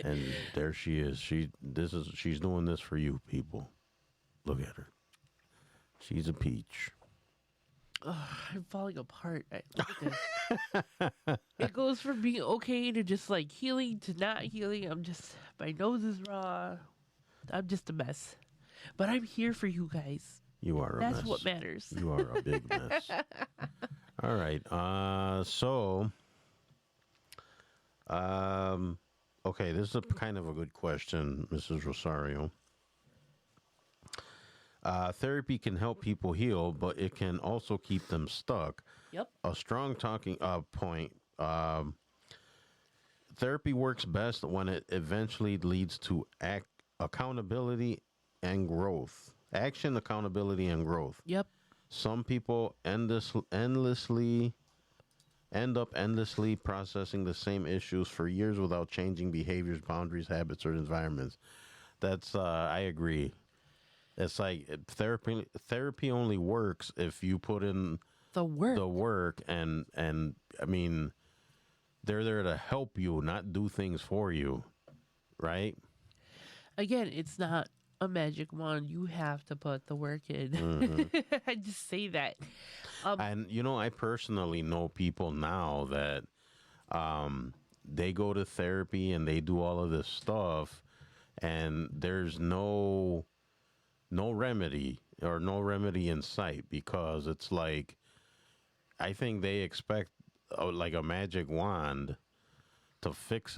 and there she is. She's doing this for you people. Look at her. She's a peach. I'm falling apart. Look at this. It goes from being okay to just like healing to not healing. My nose is raw. I'm just a mess. But I'm here for you guys. You are a mess. That's what matters. You are a big mess. All right. Okay, this is a kind of a good question, Mrs. Rosario. Therapy can help people heal, but it can also keep them stuck. Yep. A strong talking point. Therapy works best when it eventually leads to accountability and growth. Action, accountability, and growth. Yep. Some people end up endlessly processing the same issues for years without changing behaviors, boundaries, habits, or environments. That's I agree. It's like therapy only works if you put in The work. and I mean they're there to help you, not do things for you, right? Again, it's not a magic wand. You have to put the work in. Mm-hmm. I just say that. And I personally know people now that they go to therapy and they do all of this stuff, and there's no remedy in sight, because it's like, I think they expect like a magic wand to fix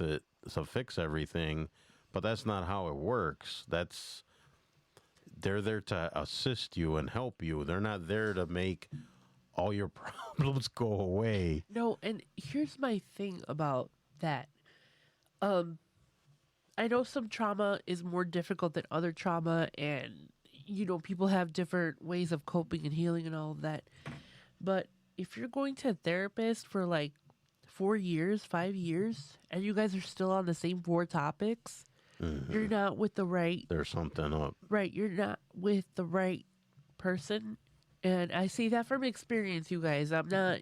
everything, but that's not how it works. They're there to assist you and help you. They're not there to make all your problems go away. No, and here's my thing about that. I know some trauma is more difficult than other trauma, and people have different ways of coping and healing and all of that. But if you're going to a therapist for like 4 years, 5 years, and you guys are still on the same 4 topics, you're not with the right. There's something up. Right, you're not with the right person. And I say that from experience, you guys. I'm not,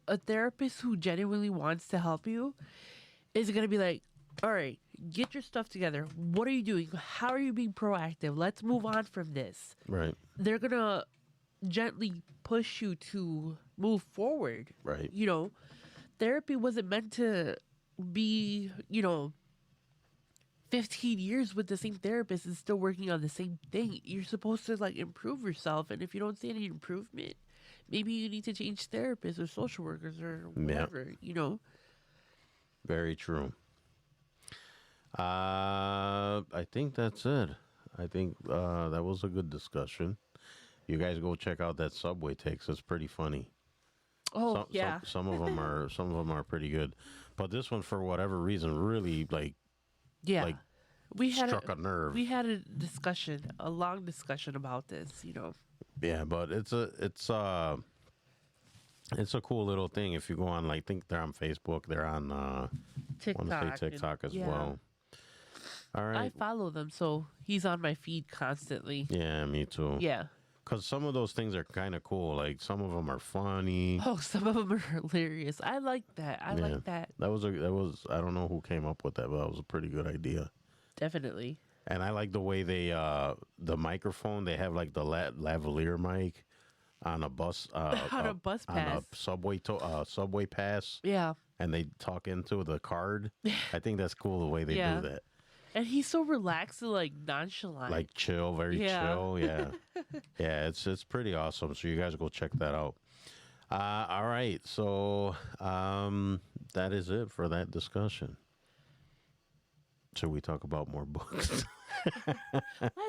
a therapist who genuinely wants to help you is going to be like, all right, get your stuff together. What are you doing? How are you being proactive? Let's move on from this. Right. They're going to gently push you to move forward. Right. Therapy wasn't meant to be, 15 years with the same therapist and still working on the same thing. You're supposed to like improve yourself, and if you don't see any improvement, maybe you need to change therapists or social workers or whatever. Very true. I think that's it. I think that was a good discussion. You guys go check out that Subway Takes. It's pretty funny. Oh, yeah. Some of them are pretty good, but this one, for whatever reason, really Yeah. like we had struck a nerve. We had a long discussion about this, Yeah, but it's a cool little thing. If you go on, like, think they're on Facebook, they're on TikTok. I want to say TikTok as well. All right. I follow them, so he's on my feed constantly. Yeah, me too. Yeah. Because some of those things are kind of cool. Like, some of them are funny. Oh, some of them are hilarious. I like that. I like that. That was I don't know who came up with that, but that was a pretty good idea. Definitely. And I like the way they the microphone, they have like the lavalier mic. on a bus On a bus on a pass. subway pass, Yeah. and they talk into the card. I think that's cool the way they Yeah. do that. And he's so relaxed and like nonchalant. Like chill, very Yeah. chill. Yeah, yeah, it's pretty awesome. So you guys go check that out. All right, so that is it for that discussion. Should we talk about more books?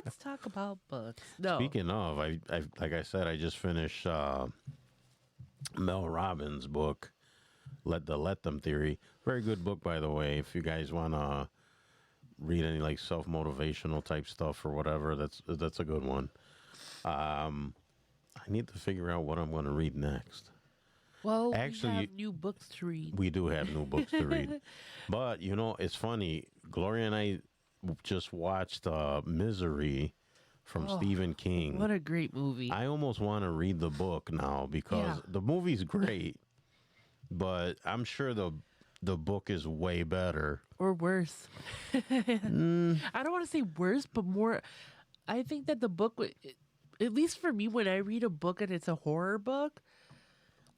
Let's talk about books. No. Speaking of, I like I said, I just finished Mel Robbins' book, Let Them Theory. Very good book, by the way. If you guys want to read any like self motivational type stuff or whatever, that's a good one. I need to figure out what I'm going to read next. Well, Actually, we have new books to read. We do have new books to read, but you know, it's funny. Gloria and I just watched Misery from Stephen King. What a great movie. I almost want to read the book now because Yeah. the movie's great, but I'm sure the book is way better. Or worse. I don't want to say worse, but more. I think that the book, at least for me, when I read a book and it's a horror book,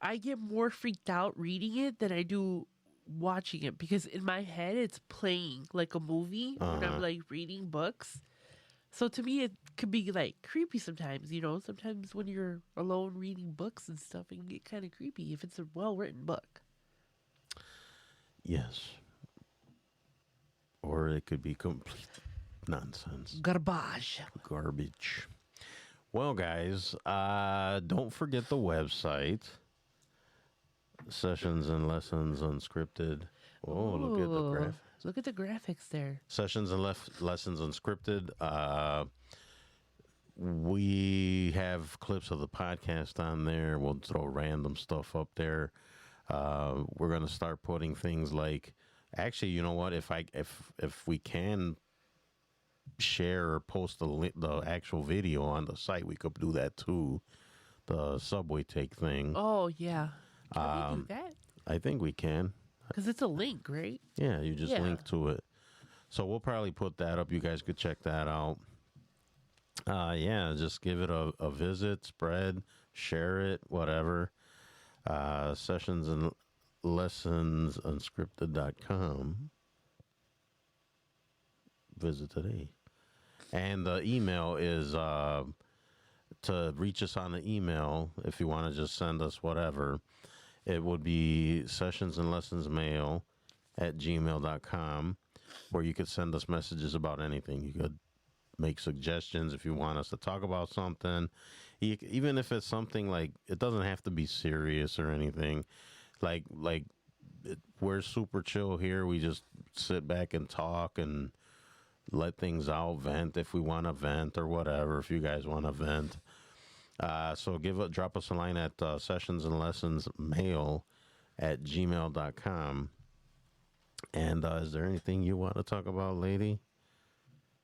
I get more freaked out reading it than I do watching it because in my head it's playing like a movie when I'm like reading books. So to me, it could be like creepy sometimes, you know. Sometimes when you're alone reading books and stuff, it can get kind of creepy if it's a well written book. Yes. Or it could be complete nonsense. Garbage. Garbage. Well, guys, don't forget the website. Sessions and Lessons Unscripted. Oh, look at the Ooh, graph. Look at the graphics there. Sessions and Lessons Unscripted. We have clips of the podcast on there. We'll throw random stuff up there. We're gonna start putting things like, actually, you know what? If we can share or post the actual video on the site, we could do that too. The subway take thing. Oh yeah. Can we do that? I think we can. Because it's a link, right? Yeah, you just Yeah. link to it. So we'll probably put that up. You guys could check that out. Yeah, just give it a visit, spread, share it, whatever. Sessions and Lessons Unscripted.com. Visit today. And the email is to reach us on the email if you want to just send us whatever. It would be sessionsandlessonsmail@gmail.com, where you could send us messages about anything. You could make suggestions if you want us to talk about something. Even if it's something like, it doesn't have to be serious or anything. We're super chill here. We just sit back and talk and let things out, vent if we want to vent or whatever, if you guys want to vent. So drop us a line at sessionsandlessonsmail@gmail.com. And is there anything you want to talk about, lady?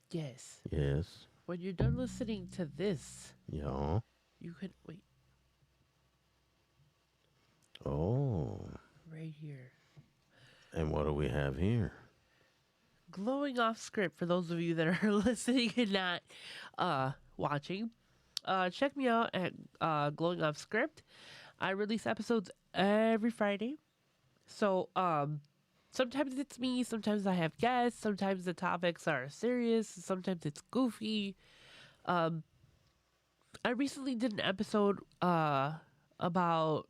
Yes. Yes. When you're done listening to this, Yeah. you can wait Oh. right here. And what do we have here? Glowing off script for those of you that are listening and not watching. Check me out at Glowing Off Script. I release episodes every Friday. So sometimes it's me, sometimes I have guests, sometimes the topics are serious, sometimes it's goofy. I recently did an episode about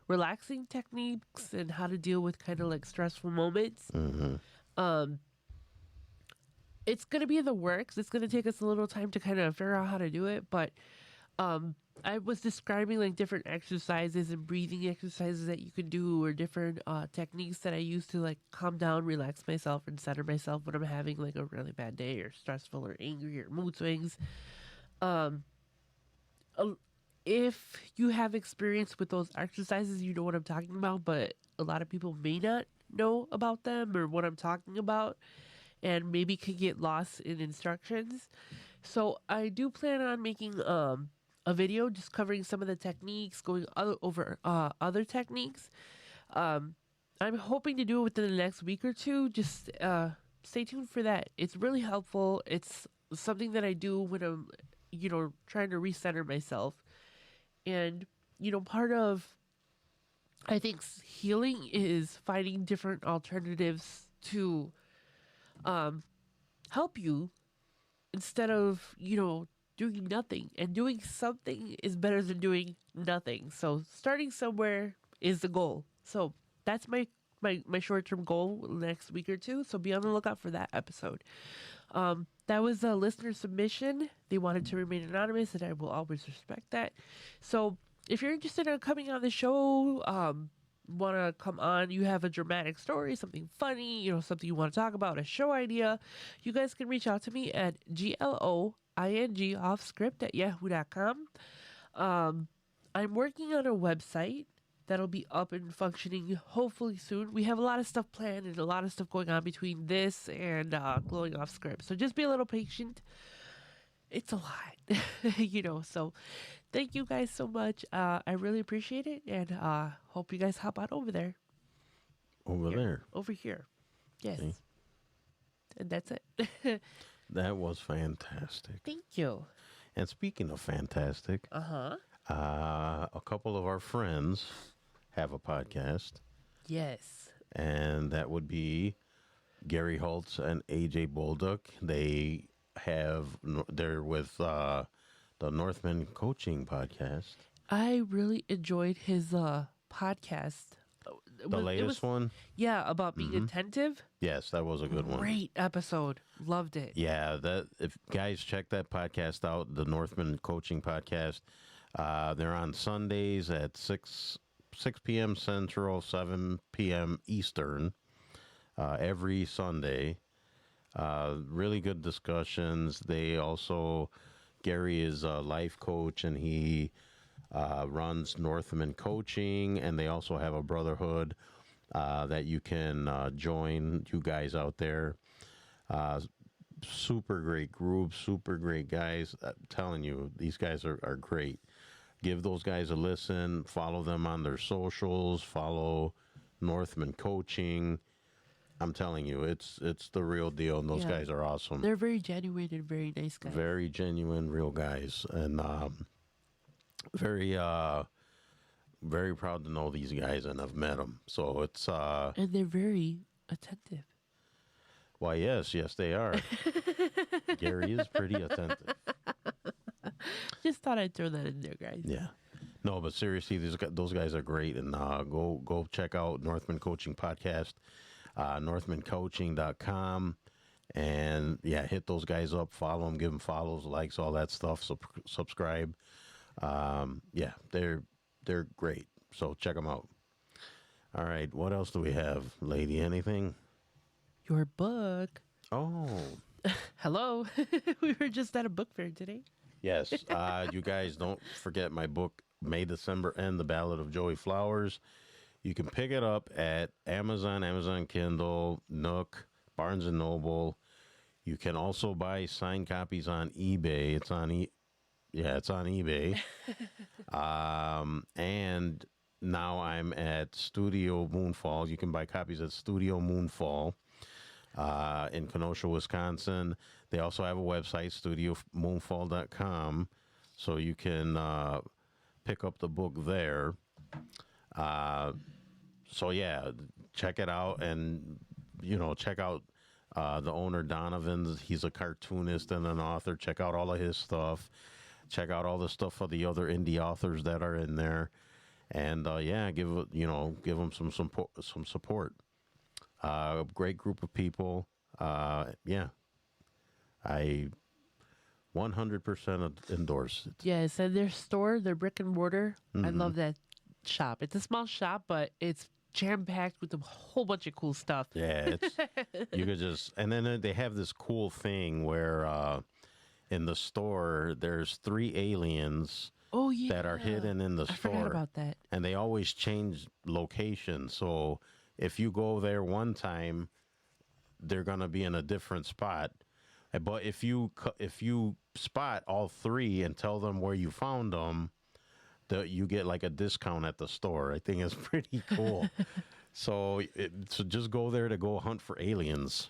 relaxing techniques and how to deal with kind of like stressful moments. It's going to be in the works. It's going to take us a little time to kind of figure out how to do it. But I was describing like different exercises and breathing exercises that you can do, or different techniques that I use to like calm down, relax myself, and center myself when I'm having like a really bad day or stressful or angry or mood swings. If you have experience with those exercises, you know what I'm talking about, but a lot of people may not know about them or what I'm talking about, and maybe could get lost in instructions. So I do plan on making a video just covering some of the techniques, going over other techniques. I'm hoping to do it within the next week or two. Just stay tuned for that. It's really helpful. It's something that I do when I'm, trying to recenter myself. And, part of, I think, healing is finding different alternatives to help you instead of, doing nothing. And doing something is better than doing nothing. So starting somewhere is the goal. So that's my short-term goal next week or two. So be on the lookout for that episode. That was a listener submission. They wanted to remain anonymous, and I will always respect that. So if you're interested in coming on the show, want to come on, you have a dramatic story, something funny, something you want to talk about, a show idea, you guys can reach out to me at gloing offscript@yahoo.com. I'm working on a website that'll be up and functioning hopefully soon. We have a lot of stuff planned and a lot of stuff going on between this and Glowing Off Script. So just be a little patient. It's a lot, so thank you guys so much. I really appreciate it, and hope you guys hop on over there. Over here. Yes. See? And that's it. That was fantastic. Thank you. And speaking of fantastic, Uh-huh. a couple of our friends have a podcast, Yes. and that would be Gary Holtz and AJ Bolduc. They're with the Northman Coaching Podcast. I really enjoyed his podcast. The latest one? Yeah, about being attentive. Yes, that was a good one. Great episode. Loved it. Yeah, if guys check that podcast out, the Northman Coaching Podcast. They're on Sundays at 6 p.m. Central, 7 p.m. Eastern, every Sunday. Really good discussions. Gary is a life coach, and he runs Northman Coaching, and they also have a brotherhood that you can join, you guys out there. Super great group, super great guys. I'm telling you, these guys are great. Give those guys a listen. Follow them on their socials. Follow Northman Coaching. I'm telling you, it's the real deal, and those guys are awesome. They're very genuine and very nice guys. Very genuine, real guys, and very very proud to know these guys, and I've met them. So it's and they're very attentive. why, yes, they are. Gary is pretty attentive. Just thought I'd throw that in there, guys. Yeah. No, but seriously, those guys are great, and go check out Northman Coaching Podcast, northmancoaching.com, and hit those guys up, follow them, give them follows, likes, all that stuff. Subscribe. They're great. So check them out. All right, what else do we have, lady? Anything? Your book. Oh, Hello. We were just at a book fair today. yes. You guys don't forget my book, May, December, and The Ballad of Joey Flowers. You can pick it up at Amazon Kindle, Nook, Barnes & Noble. You can also buy signed copies on eBay. It's on eBay. And now I'm at Studio Moonfall. You can buy copies at Studio Moonfall in Kenosha, Wisconsin. They also have a website, studiomoonfall.com, so you can pick up the book there. Check it out, and check out the owner, Donovan. He's a cartoonist and an author. Check out all of his stuff. Check out all the stuff of the other indie authors that are in there, and give them some support. Great group of people. I 100% endorse it. Yes, and their store, their brick and mortar. I love that shop. It's a small shop, but it's jam-packed with a whole bunch of cool stuff. Yeah, you could just, and then they have this cool thing where in the store there's 3 aliens that are hidden in the store. I forgot about that. And they always change location. So if you go there one time, they're gonna be in a different spot. But if you spot all 3 and tell them where you found them, you get like a discount at the store. I think it's pretty cool. So just go there to go hunt for aliens.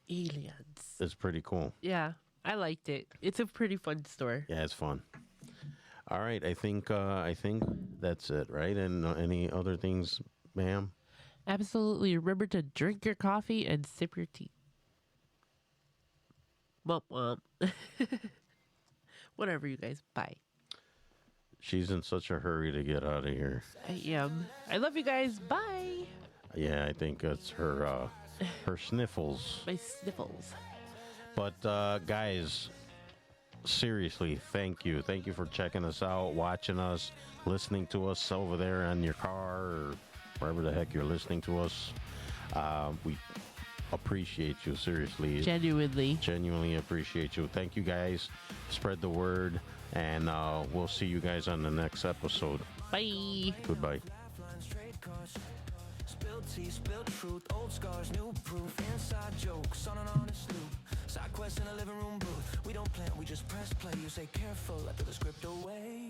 It's pretty cool. Yeah, I liked it. It's a pretty fun store. Yeah, it's fun. All right, I think that's it, right? And any other things, ma'am? Absolutely. Remember to drink your coffee and sip your tea. Womp womp. Whatever, you guys. Bye. She's in such a hurry to get out of here. I am. I love you guys. Bye. Yeah, I think it's her her sniffles. My sniffles. But guys, seriously, thank you. Thank you for checking us out, watching us, listening to us over there in your car or wherever the heck you're listening to us. We appreciate you, seriously. Genuinely Appreciate you. Thank you, guys. Spread the word, and we'll see you guys on the next episode. Bye. Goodbye. Lifelines, trade cars, spilled tea, spilled truth, old scars, new proof, inside jokes on an honest loop. Side quest in a living room booth. We don't plan, we just press play. You say careful, I throw the script away.